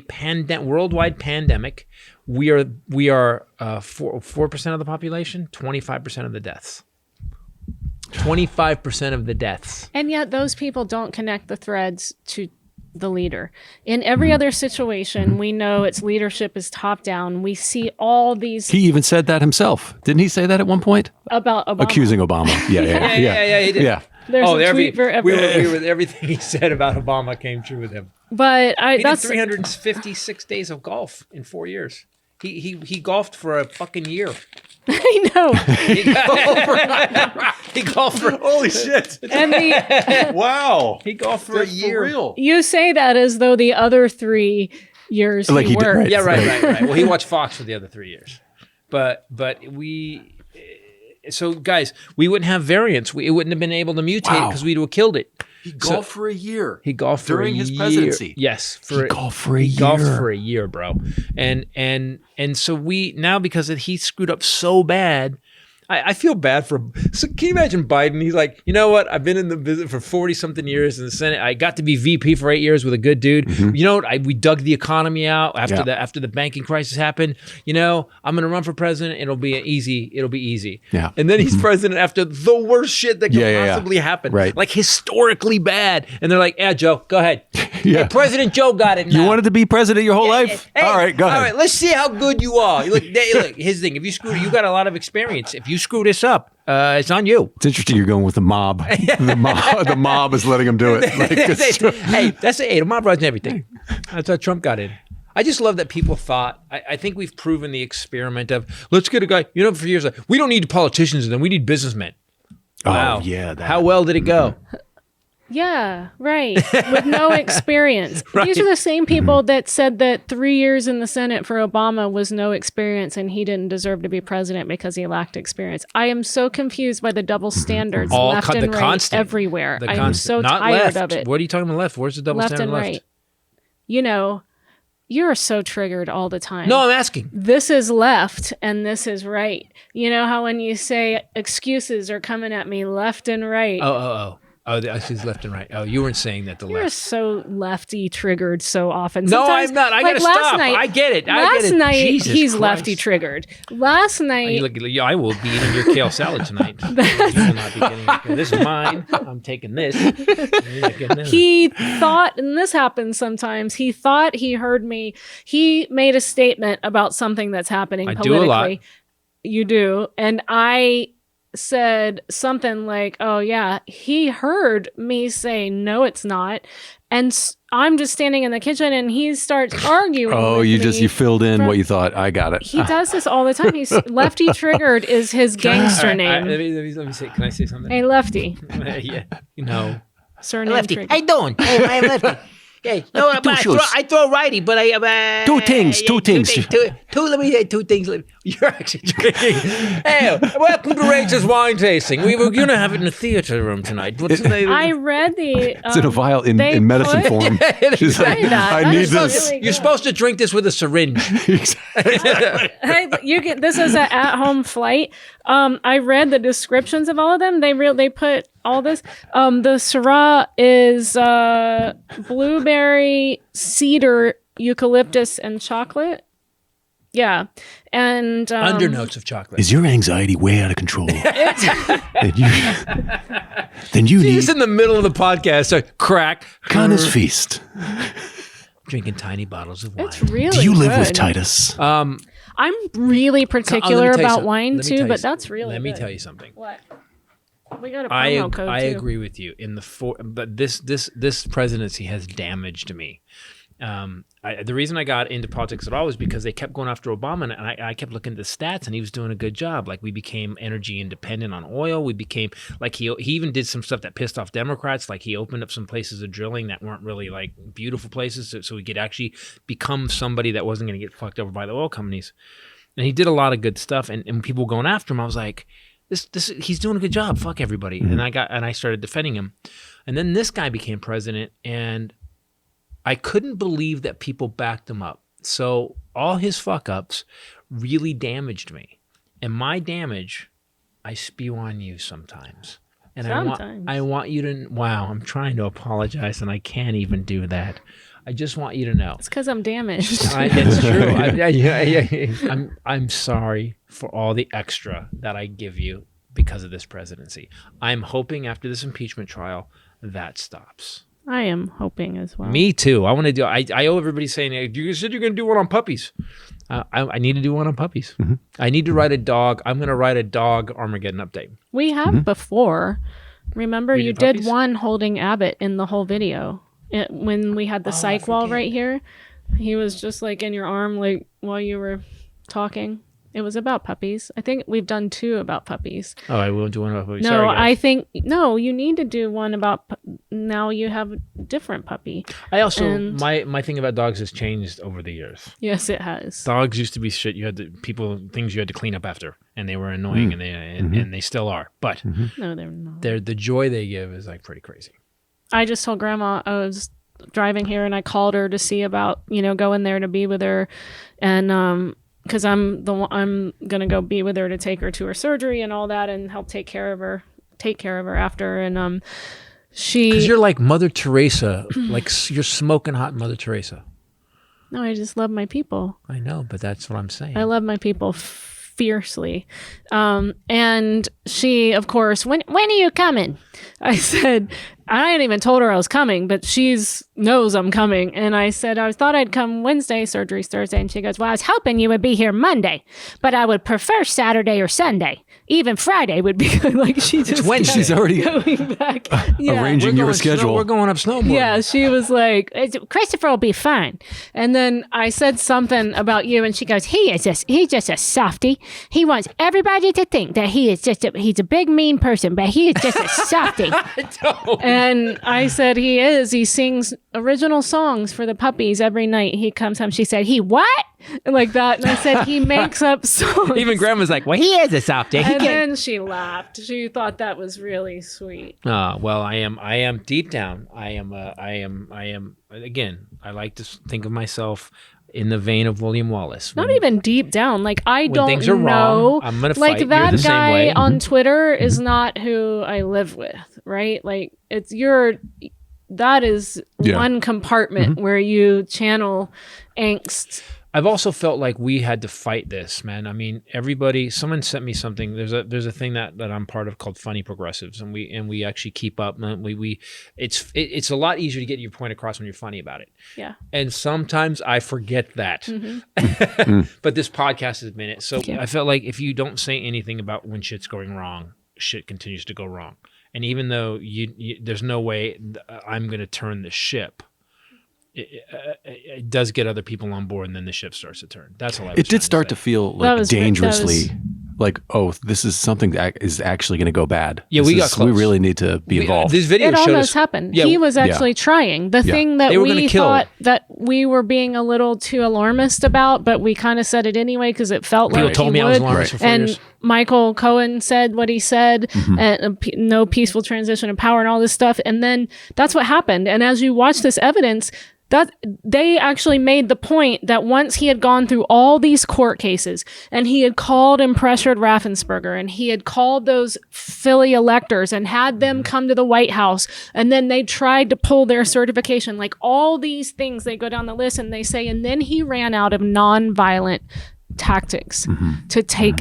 worldwide pandemic. We are 4% of the population, 25% of the deaths. 25% of the deaths. And yet those people don't connect the threads to the leader. In every other situation, we know its leadership is top down. We see all these... He even said that himself. Didn't he say that at one point? About Obama. Accusing Obama. Yeah, he did. Yeah. There's a tweet for everyone. Everything he said about Obama came true with him. But He did 356 days of golf in 4 years. He golfed for a fucking year. I know. He golfed for Holy shit. And Wow. he golfed for a year. For real. you say that as though the other 3 years Like he did, worked. right. Yeah, right. Well, he watched Fox for the other 3 years. But so guys, we wouldn't have variants. It wouldn't have been able to mutate because we'd have killed it. He golfed for a year. He golfed during for a his year. presidency. Yes, He golfed for a year. He golfed for a year, bro. And so we now because he screwed up so bad. I feel bad for him. So can you imagine Biden? He's like, you know what? I've been in the business for 40-something years in the Senate. I got to be VP for 8 years with a good dude. You know what? We dug the economy out after the banking crisis happened. You know, I'm going to run for president. It'll be easy. Yeah. And then he's president after the worst shit that could possibly happen. Right. Like historically bad. And they're like, yeah, Joe, go ahead. Yeah. Hey, President Joe got it now. You wanted to be president your whole life? Hey, all right, go ahead. All right, let's see how good you are. Look, his thing. If you screw, you got a lot of experience. If you screw this up, it's on you. It's interesting you're going with the mob. The mob is letting him do it. The mob runs everything. That's how Trump got in. I just love that people thought, I think we've proven the experiment of, let's get a guy, for years, like, we don't need politicians, then we need businessmen. Wow. Oh, yeah. How well did it go? Yeah, right. With no experience. Right. These are the same people that said that 3 years in the Senate for Obama was no experience and he didn't deserve to be president because he lacked experience. I am so confused by the double standards left and right everywhere. I am so tired of it. What are you talking about left? Where's the double Left standard and left? right. You're so triggered all the time. No, I'm asking. This is left and this is right. You know how when you say excuses are coming at me left and right. Oh, she's left and right. Oh, you weren't saying that You're left. so lefty triggered so often. No, Sometimes, I'm not. I gotta stop. I get it. Last night, Jesus he's Christ. lefty triggered. Last night, I will be eating your kale salad tonight. You will not be getting it. This is mine. I'm taking this. You're not getting this. he thought, and this happens sometimes, he thought he heard me. He made a statement about something that's happening I politically. do a lot. You do. And I said something like, oh yeah, he heard me say, no, it's not. And I'm just standing in the kitchen and he starts arguing. Oh, with you me filled in what you thought. I got it. He does this all the time. He's Lefty Triggered is his gangster name. Let me say. Can I say something? Hey, Lefty. Yeah. Surname Lefty. Triggered. I don't. I'm Lefty. Okay. No, I throw righty, but I Two things. Let me say 2 things. You're actually drinking. Hey, welcome to Rachel's wine tasting. We're going to have it in the theater room tonight. What's the name? I read the. It's in a vial in medicine form. She's like, that. I need That is this. really You're supposed to drink this with a syringe. Hey, you get this is an at-home flight. I read the descriptions of all of them. They put all this. The Syrah is blueberry, cedar, eucalyptus, and chocolate. Yeah. And undernotes of chocolate. Is your anxiety way out of control? then you need Just in the middle of the podcast, crack. Kana's feast. Drinking tiny bottles of wine. it's really Do you live with good. Titus? I'm really particular about wine too, but that's really Let me good. tell you something. What? We got a promo code I too. agree with you but this presidency has damaged me. The reason I got into politics at all was because they kept going after Obama, and I kept looking at the stats, and he was doing a good job. Like, we became energy independent on oil. We became like he even did some stuff that pissed off Democrats. Like, he opened up some places of drilling that weren't really like beautiful places, so we could actually become somebody that wasn't going to get fucked over by the oil companies. And he did a lot of good stuff, and people going after him. I was like, this he's doing a good job. Fuck everybody. And I started defending him, and then this guy became president, and I couldn't believe that people backed him up. So all his fuck-ups really damaged me. And my damage, I spew on you sometimes. And Sometimes. I want you to... Wow, I'm trying to apologize, and I can't even do that. I just want you to know. It's because I'm damaged. It's true. I'm sorry for all the extra that I give you because of this presidency. I'm hoping after this impeachment trial, that stops. I am hoping as well. Me too. I want to do. I owe everybody saying, hey, you said you're going to do one on puppies. I need to do one on puppies. I need to write a dog. I'm going to write a dog Armageddon update. We have before. Remember, you did did puppies? one holding Abbott in the whole video. When we had the psych wall right here, he was just like in your arm, like while you were talking. It was about puppies. I think we've done 2 about puppies. Oh, I will do one about puppies. No, Sorry, guys. I think you need to do one about. Now you have a different puppy. I also and- my thing about dogs has changed over the years. Yes, it has. Dogs used to be shit. You had things you had to clean up after, and they were annoying, and they still are. But No, they're not. the joy they give is like pretty crazy. I just told Grandma I was driving here and I called her to see about going there to be with her, and because I'm gonna go be with her to take her to her surgery and all that, and help take care of her after, and Because you're like Mother Teresa, like you're smoking hot Mother Teresa. No, I just love my people. I know, but that's what I'm saying. I love my people fiercely. And she, of course, when are you coming? I said, I hadn't even told her I was coming, but knows I'm coming. And I said, I thought I'd come Wednesday, surgery's Thursday. And she goes, well, I was hoping you would be here Monday, but I would prefer Saturday or Sunday. Even Friday would be good. Like It's Wednesday. She's already going back. Yeah. arranging your schedule. We're going up snowboarding. Yeah, she was like, Christopher will be fine. And then I said something about you, and she goes, he's just a softie. He wants everybody to think that he's a big mean person, but he is just a softie. And I said, he is. He sings original songs for the puppies every night he comes home. She said, he what? Like that. And I said, he makes up songs. Even Grandma's like, well, he is a softie. And then she laughed. She thought that was really sweet. Well, I am deep down. I am, again, I like to think of myself in the vein of William Wallace. Not even deep down. Like, I don't things are know. wrong, I'm gonna like fight. You're that the same guy way. on Twitter is not who I live with, right? Like, that is one compartment where you channel angst. I've also felt like we had to fight this, man. I mean, someone sent me something. There's a thing that I'm part of called Funny Progressives, and we actually keep up. It's a lot easier to get your point across when you're funny about it. Yeah. And sometimes I forget that. But this podcast has been it. So I felt like if you don't say anything about when shit's going wrong, shit continues to go wrong. And even though there's no way I'm going to turn the ship, it does get other people on board, and then the ship starts to turn. That's all I was It did start to feel like dangerously like, oh, this is something that is actually going to go bad. Yeah, we got close. We really need to be involved. This video It showed almost us, happened. Yeah, He was actually trying. The thing that They were gonna we kill. thought that we were being a little too alarmist about, but we kind of said it anyway because it felt People like told he me I would. was alarmist for 4 And years. Michael Cohen said what he said, and no peaceful transition of power and all this stuff. And then that's what happened. And as you watch this evidence, that they actually made the point that once he had gone through all these court cases and he had called and pressured Raffensperger and he had called those Philly electors and had them come to the White House, and then they tried to pull their certification, like all these things, they go down the list and they say, and then he ran out of nonviolent tactics to take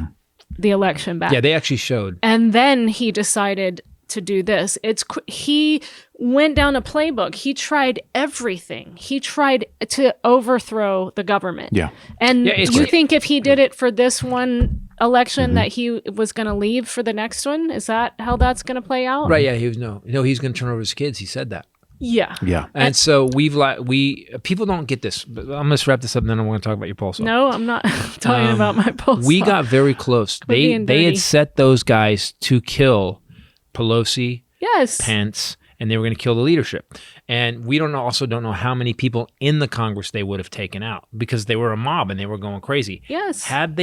the election back. Yeah, they actually showed. And then he decided to do this. He went down a playbook. He tried everything. He tried to overthrow the government. Yeah. And you think if he did it for this one election that he was going to leave for the next one? Is that how that's going to play out? Right, yeah, he's going to turn over his kids. He said that. Yeah. Yeah. And so people don't get this, but I'm going to wrap this up and then I want to talk about your pulse. No, I'm not talking about my pulse. We got very close. They had set those guys to kill Pelosi, Pence, and they were going to kill the leadership. And we don't know how many people in the Congress they would have taken out because they were a mob and they were going crazy. Yes. Had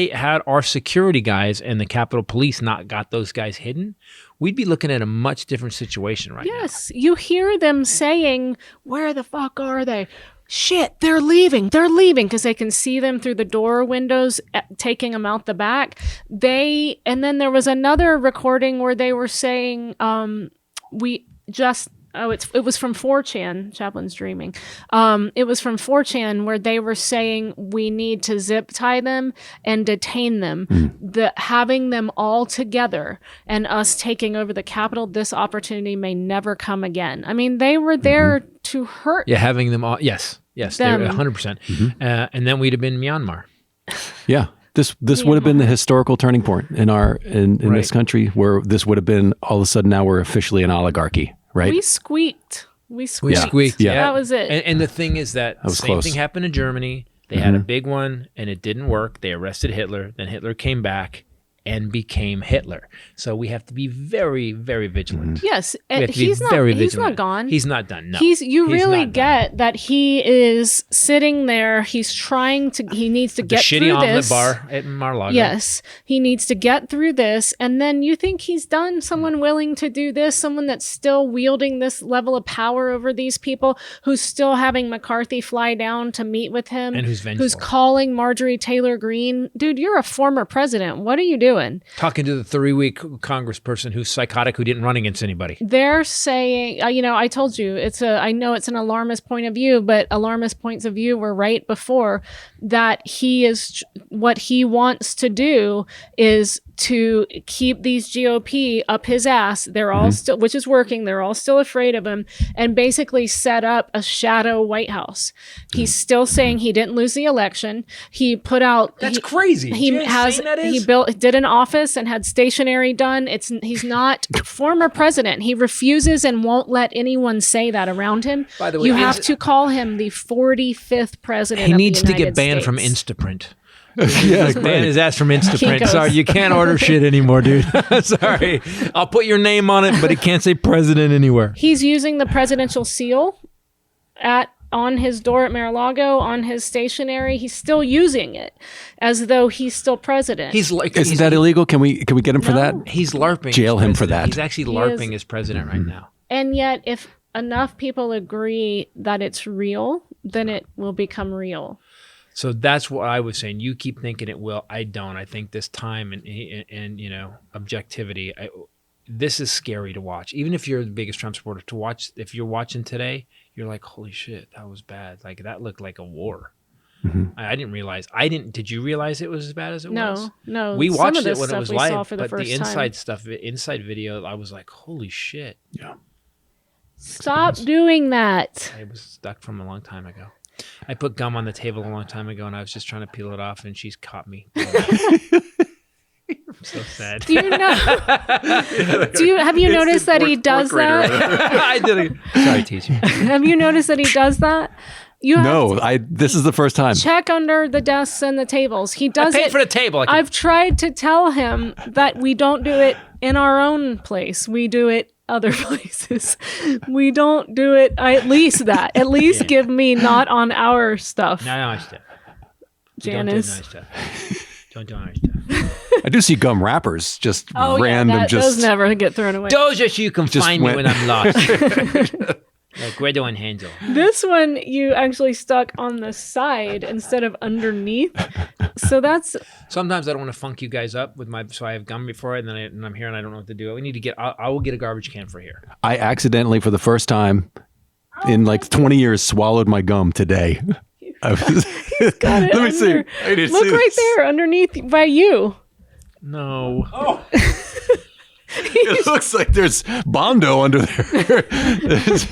our security guys and the Capitol Police not got those guys hidden, we'd be looking at a much different situation right now. Yes. You hear them saying, where the fuck are they? Shit, they're leaving because they can see them through the door windows taking them out the back. And then there was another recording where they were saying, it was from 4chan. Chaplain's dreaming. It was from 4chan where they were saying we need to zip tie them and detain them. Having them all together and us taking over the Capitol, this opportunity may never come again. I mean, they were there to hurt. Yeah, having them all. Yes, they're 100%. And then we'd have been Myanmar. Yeah. This would have been the historical turning point in this country, where this would have been all of a sudden now we're officially an oligarchy, right? We squeaked. Yeah. That was it. And the thing is that the same thing happened in Germany. They had a big one and it didn't work. They arrested Hitler. Then Hitler came back and became Hitler. So we have to be very, very vigilant. Yes, he's not gone. He's not done. No, you really get that he is sitting there. He's trying to. He needs to get through this. The shitty omelet bar at Mar-a-Lago. Yes, he needs to get through this, and then you think he's done. Someone willing to do this. Someone that's still wielding this level of power over these people. Who's still having McCarthy fly down to meet with him. And who's vengeful. Who's calling Marjorie Taylor Greene. Dude, you're a former president. What are you doing? Talking to the 3-week congressperson who's psychotic who didn't run against anybody. They're saying, I told you, I know it's an alarmist point of view, but alarmist points of view were right before that what he wants to do is to keep these GOP up his ass. They're all still, which is working. They're all still afraid of him, and basically set up a shadow White House. He's still saying he didn't lose the election. He put out. That's crazy. He did an office and had stationery done. He's not former president. He refuses and won't let anyone say that around him. By the way, you have to call him the 45th president. He of needs the to get United banned States. from Instaprint. Ban his ass from Instaprint. Sorry, you can't order shit anymore, dude. Sorry. I'll put your name on it, but it can't say president anywhere. He's using the presidential seal on his door at Mar-a-Lago, on his stationery. He's still using it as though he's still president. Isn't that illegal? Can we get him for that? He's LARPing. Jail him for that. He's actually LARPing as president right now. And yet, if enough people agree that it's real, then it will become real. So that's what I was saying. You keep thinking it will. I don't. I think this time and objectivity, this is scary to watch. Even if you're the biggest Trump supporter, to watch, if you're watching today, you're like, holy shit, that was bad. Like, that looked like a war. I didn't realize. Did you realize it was as bad as it was? No. We watched it when it was live, but the inside video, I was like, holy shit. Yeah. Stop doing that. I was stuck from a long time ago. I put gum on the table a long time ago, and I was just trying to peel it off, and she's caught me. I'm so sad. Do you know? Have you noticed that he does that? I did. Sorry, teacher. Have you noticed that he does that? This is the first time. Check under the desks and the tables. He does I paid for the table. I've tried to tell him that we don't do it in our own place. We do it other places. We don't do it. At least give me not on our stuff. Not on our stuff. Janice. Don't do our stuff. I do see gum wrappers, just random. Those never get thrown away. Those are so you can find me when I'm lost. Like Guido and Hansel. This one you actually stuck on the side instead of underneath. So that's... Sometimes I don't want to funk you guys up with so I have gum before it, and I'm here and I don't know what to do. We need to I will get a garbage can for here. I accidentally, for the first time in like 20 years, swallowed my gum today. He got it. Let me see. I need to Look see right this. there, underneath by you. No. It looks like there's Bondo under there. There's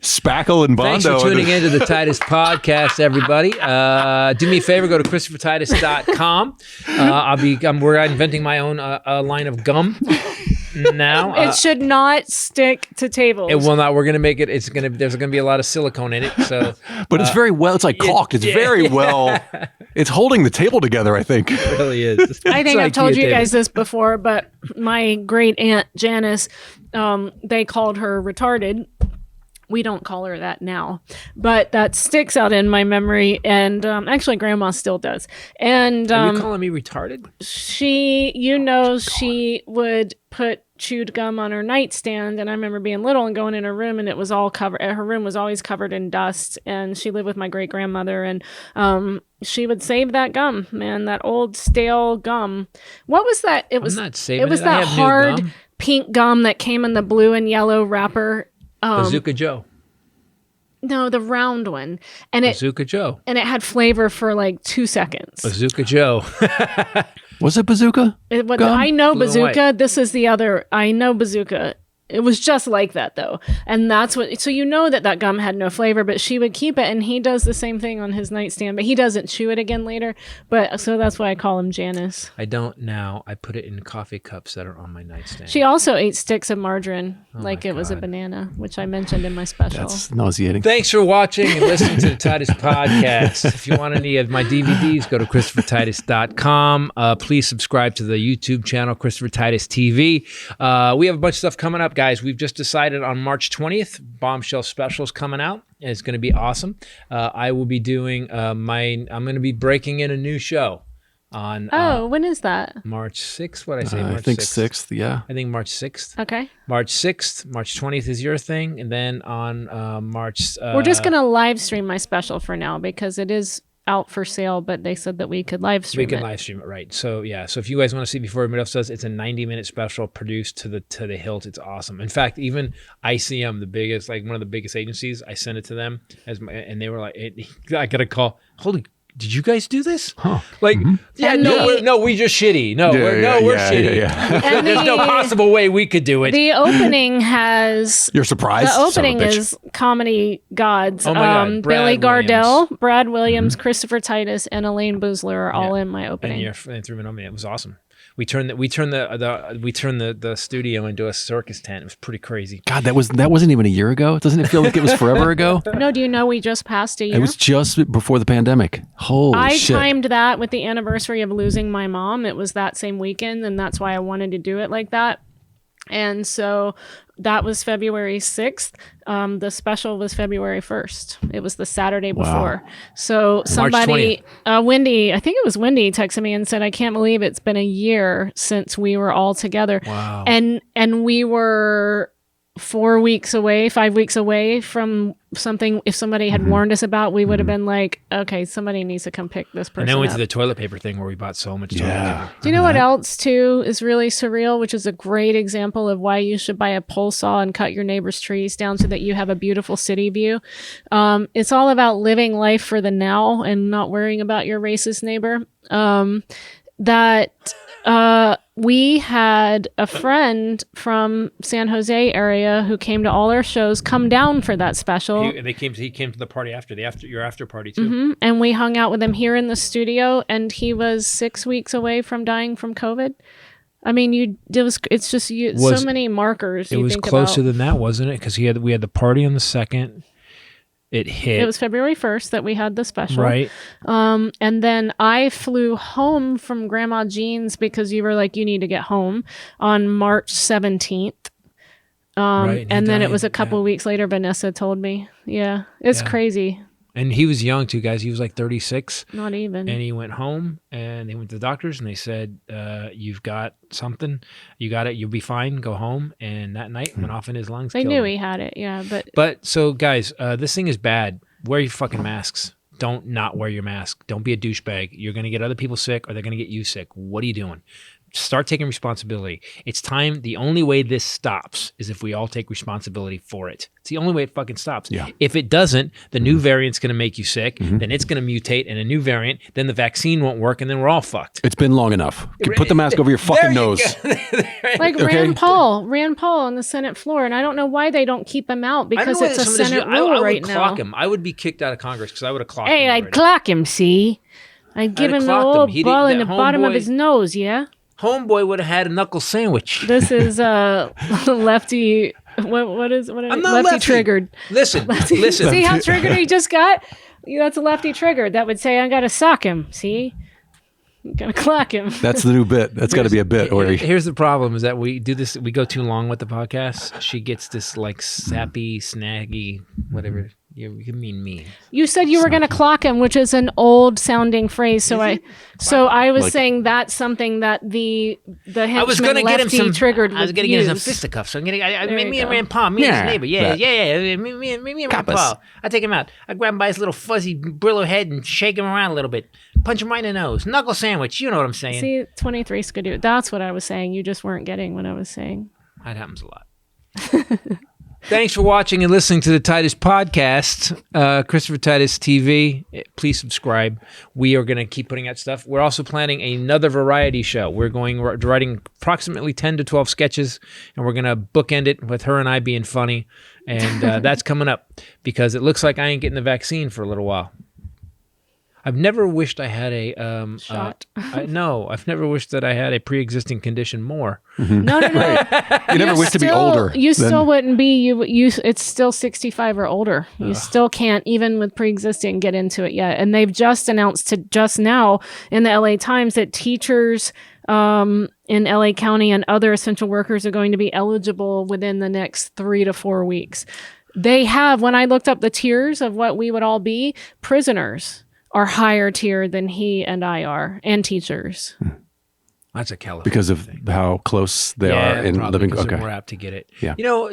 Spackle and Bondo. Thanks for tuning into the Titus podcast, everybody. Do me a favor, go to ChristopherTitus.com. We're inventing my own line of gum now. It should not stick to tables. It will not. We're gonna make it. There's gonna be a lot of silicone in it. So, But it's very well. It's like caulked. It's very well. It's holding the table together, I think. it really is. I think I've told you guys this before, but my great aunt Janice, they called her retarded. We don't call her that now, but that sticks out in my memory. And actually, Grandma still does. And Are you calling me retarded? she would put chewed gum on her nightstand, and I remember being little and going in her room, and it was all covered. Her room was always covered in dust, and she lived with my great grandmother, and she would save that gum, man, that old stale gum. What was that? It was I'm not saving it was it. I that have new hard gum. pink gum that came in the blue and yellow wrapper. Bazooka Joe. No, the round one, and Bazooka Joe. it had flavor for like 2 seconds. Bazooka Joe. Was it Bazooka? Gum? Blue I know and Bazooka. white. This is the other. I know Bazooka. It was just like that though, and that's what. So you know that gum had no flavor, but she would keep it, and he does the same thing on his nightstand, but he doesn't chew it again later. But so that's why I call him Janice. I don't now. I put it in coffee cups that are on my nightstand. She also ate sticks of margarine like my it was a God. banana, which I mentioned in my special. That's nauseating. Thanks for watching and listening to the Titus podcast. If you want any of my DVDs, go to ChristopherTitus.com. Please subscribe to the YouTube channel, Christopher Titus TV. We have a bunch of stuff coming up, guys. We've just decided on March 20th, Bombshell specials coming out. And it's going to be awesome. I will be doing I'm going to be breaking in a new show on when is that? March 6th. What did I say? March I think 6th. 6th, yeah. I think March 6th. Okay. March 6th. March 20th is your thing. And then on March... We're just going to live stream my special for now because it is out for sale, but they said that we could live stream We can it. live stream it, right? So yeah. So if you guys want to see before everybody else does, it's a 90-minute special produced to the hilt. It's awesome. In fact, even ICM, the biggest, like one of the biggest agencies, I sent it to them and they were like, I got a call. Holy. Did you guys do this? Huh. Like, yeah, And we just shitty. No, we're shitty. And There's no possible way we could do it. The opening has... You're surprised? The opening Son of a bitch. is comedy gods. Oh my God, Billy Brad Gardell, Brad Williams, Christopher Titus, and Elaine Boozler are all in my opening. And threw it on me. It was awesome. We turned the studio into a circus tent. It was pretty crazy. God, that wasn't even a year ago. Doesn't it feel like it was forever ago? No, do you know we just passed a year? It was just before the pandemic. Holy I shit. timed that with the anniversary of losing my mom. It was that same weekend, and that's why I wanted to do it like that. And so that was February 6th. The special was February 1st. It was the Saturday before. So somebody, Wendy, I think it was Wendy, texted me and said, I can't believe it's been a year since we were all together. Wow. And we were 5 weeks away from something. If somebody had warned us about, we would have been like, okay, somebody needs to come pick this person And then we went up. to the toilet paper thing where we bought so much toilet paper. Do you know what else too is really surreal, which is a great example of why you should buy a pole saw and cut your neighbor's trees down so that you have a beautiful city view? It's all about living life for the now and not worrying about your racist neighbor. We had a friend from San Jose area who came to all our shows come down for that special. He came to the party after your after party too. And we hung out with him here in the studio, and he was 6 weeks away from dying from COVID. I mean, so many markers. It was closer than that, wasn't it? Because we had the party on the 2nd. It hit. It was February 1st that we had the special. Right. And then I flew home from Grandma Jean's because you were like, you need to get home on March 17th. Right, and then it died, was a couple weeks later, Vanessa told me. Yeah. It's crazy. And he was young too, guys. He was like 36. Not even. And he went home and they went to the doctors and they said, you've got something. You got it. You'll be fine. Go home. And that night went off in his lungs. They killed knew him. he had it. Yeah. But so guys, this thing is bad. Wear your fucking masks. Don't not wear your mask. Don't be a douchebag. You're going to get other people sick or they're going to get you sick. What are you doing? Start taking responsibility. It's time. The only way this stops is if we all take responsibility for it. It's the only way it fucking stops. Yeah. If it doesn't, the new variant's going to make you sick. Then it's going to mutate and a new variant. Then the vaccine won't work and then we're all fucked. It's been long enough. Put the mask over your fucking nose. Like Rand Paul on the Senate floor. And I don't know why they don't keep him out because it's a Senate rule right now. I would clock him. I would be kicked out of Congress because I would have clocked him. Hey, I'd clock him, see? I'd give him the old ball in the bottom of his nose, yeah? Homeboy would have had a knuckle sandwich. This is lefty. What is I'm not lefty triggered? Listen. See how triggered he just got? That's a lefty triggered. That would say I gotta sock him. See, I'm gonna clock him. That's the new bit. That's got to be a bit. Here's the problem: is that we do this. We go too long with the podcast. She gets this like sappy, snaggy, whatever. You mean. You said you were going to clock him, which is an old sounding phrase. So I was saying that's something that the henchman lefty triggered. I was going to get him some fisticuffs. Me and Rand Paul, me and his neighbor. Yeah. Me and Rand Paul. I take him out. I grab him by his little fuzzy Brillo head and shake him around a little bit. Punch him right in the nose. Knuckle sandwich. You know what I'm saying. See, 23 skidoo. That's what I was saying. You just weren't getting what I was saying. That happens a lot. Thanks for watching and listening to the Titus podcast, Christopher Titus TV. Please subscribe. We are going to keep putting out stuff. We're also planning another variety show. We're writing approximately 10 to 12 sketches, and we're going to bookend it with her and I being funny. And that's coming up because it looks like I ain't getting the vaccine for a little while. I've never wished I had a shot. No, I've never wished that I had a pre-existing condition more. No. You never wish to be older. You still wouldn't be. You. It's still 65 or older. You still can't, even with pre-existing, get into it yet. And they've just announced just now in the LA Times that teachers in LA County and other essential workers are going to be eligible within the next 3 to 4 weeks. They have, when I looked up the tiers of what we would all be, prisoners are higher tier than he and I are, and teachers. That's a California because of thing. How close they are in living. Okay, we're apt to get it. Yeah. You know,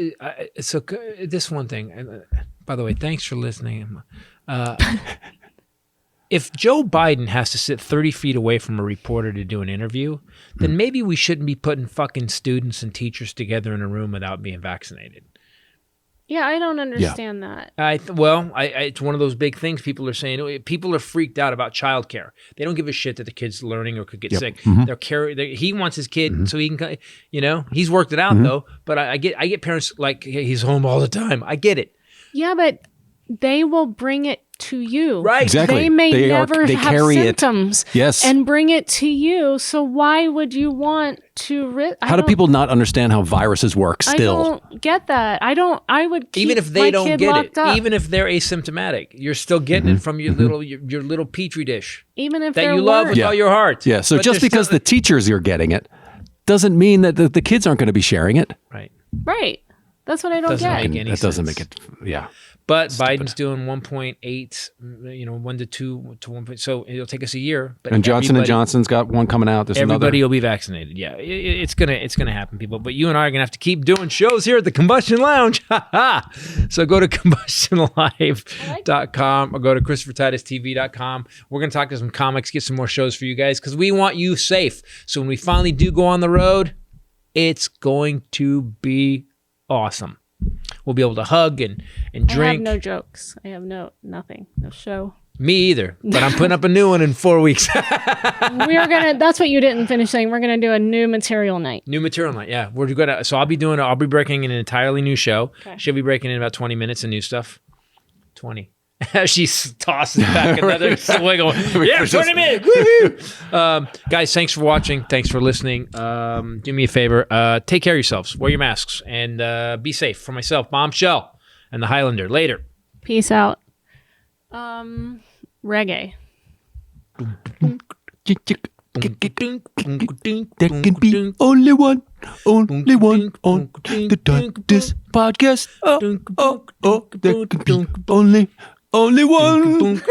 so this one thing. By the way, thanks for listening. If Joe Biden has to sit 30 feet away from a reporter to do an interview, then maybe we shouldn't be putting fucking students and teachers together in a room without being vaccinated. Yeah, I don't understand that. It's one of those big things people are saying. People are freaked out about childcare. They don't give a shit that the kid's learning or could get sick. He wants his kid so he can, he's worked it out though. But I get parents like, hey, he's home all the time. I get it. Yeah, but they will bring it to you. Right. Exactly. They may never have symptoms. Yes. And bring it to you. So why would you want to How do people not understand how viruses work still? I don't get that. I would keep even if they don't get it, up. even if they're asymptomatic, you're still getting it from your little petri dish. Even if that you love with all your heart. Yeah. So just because the teachers are getting it doesn't mean that the kids aren't going to be sharing it. Right. Right. That's what I don't get. Make any sense. Doesn't make it. Yeah. But Biden's doing 1.8, 1 to 2 to 1. So it'll take us a year. But and Johnson & Johnson's got one coming out. There's everybody will be vaccinated. Yeah, it's gonna happen, people. But you and I are gonna have to keep doing shows here at the Combustion Lounge. So go to combustionlive.com or go to ChristopherTitusTV.com. We're gonna talk to some comics, get some more shows for you guys because we want you safe. So when we finally do go on the road, it's going to be awesome. We'll be able to hug and drink. I have no jokes. I have nothing. No show. Me either. But I'm putting up a new one in 4 weeks. That's what you didn't finish saying. We're gonna do a new material night. New material night, yeah. We're gonna. So I'll be breaking an entirely new show. Okay. She'll be breaking in about 20 minutes of new stuff. 20. She tosses back another wiggle. Yeah, 20 minutes. Woo-hoo! Guys, thanks for watching. Thanks for listening. Do me a favor. Take care of yourselves. Wear your masks. And be safe. For myself, Bombshell and the Hylinder. Later. Peace out. Reggae. There can be only one on the Titus podcast. There can be only one.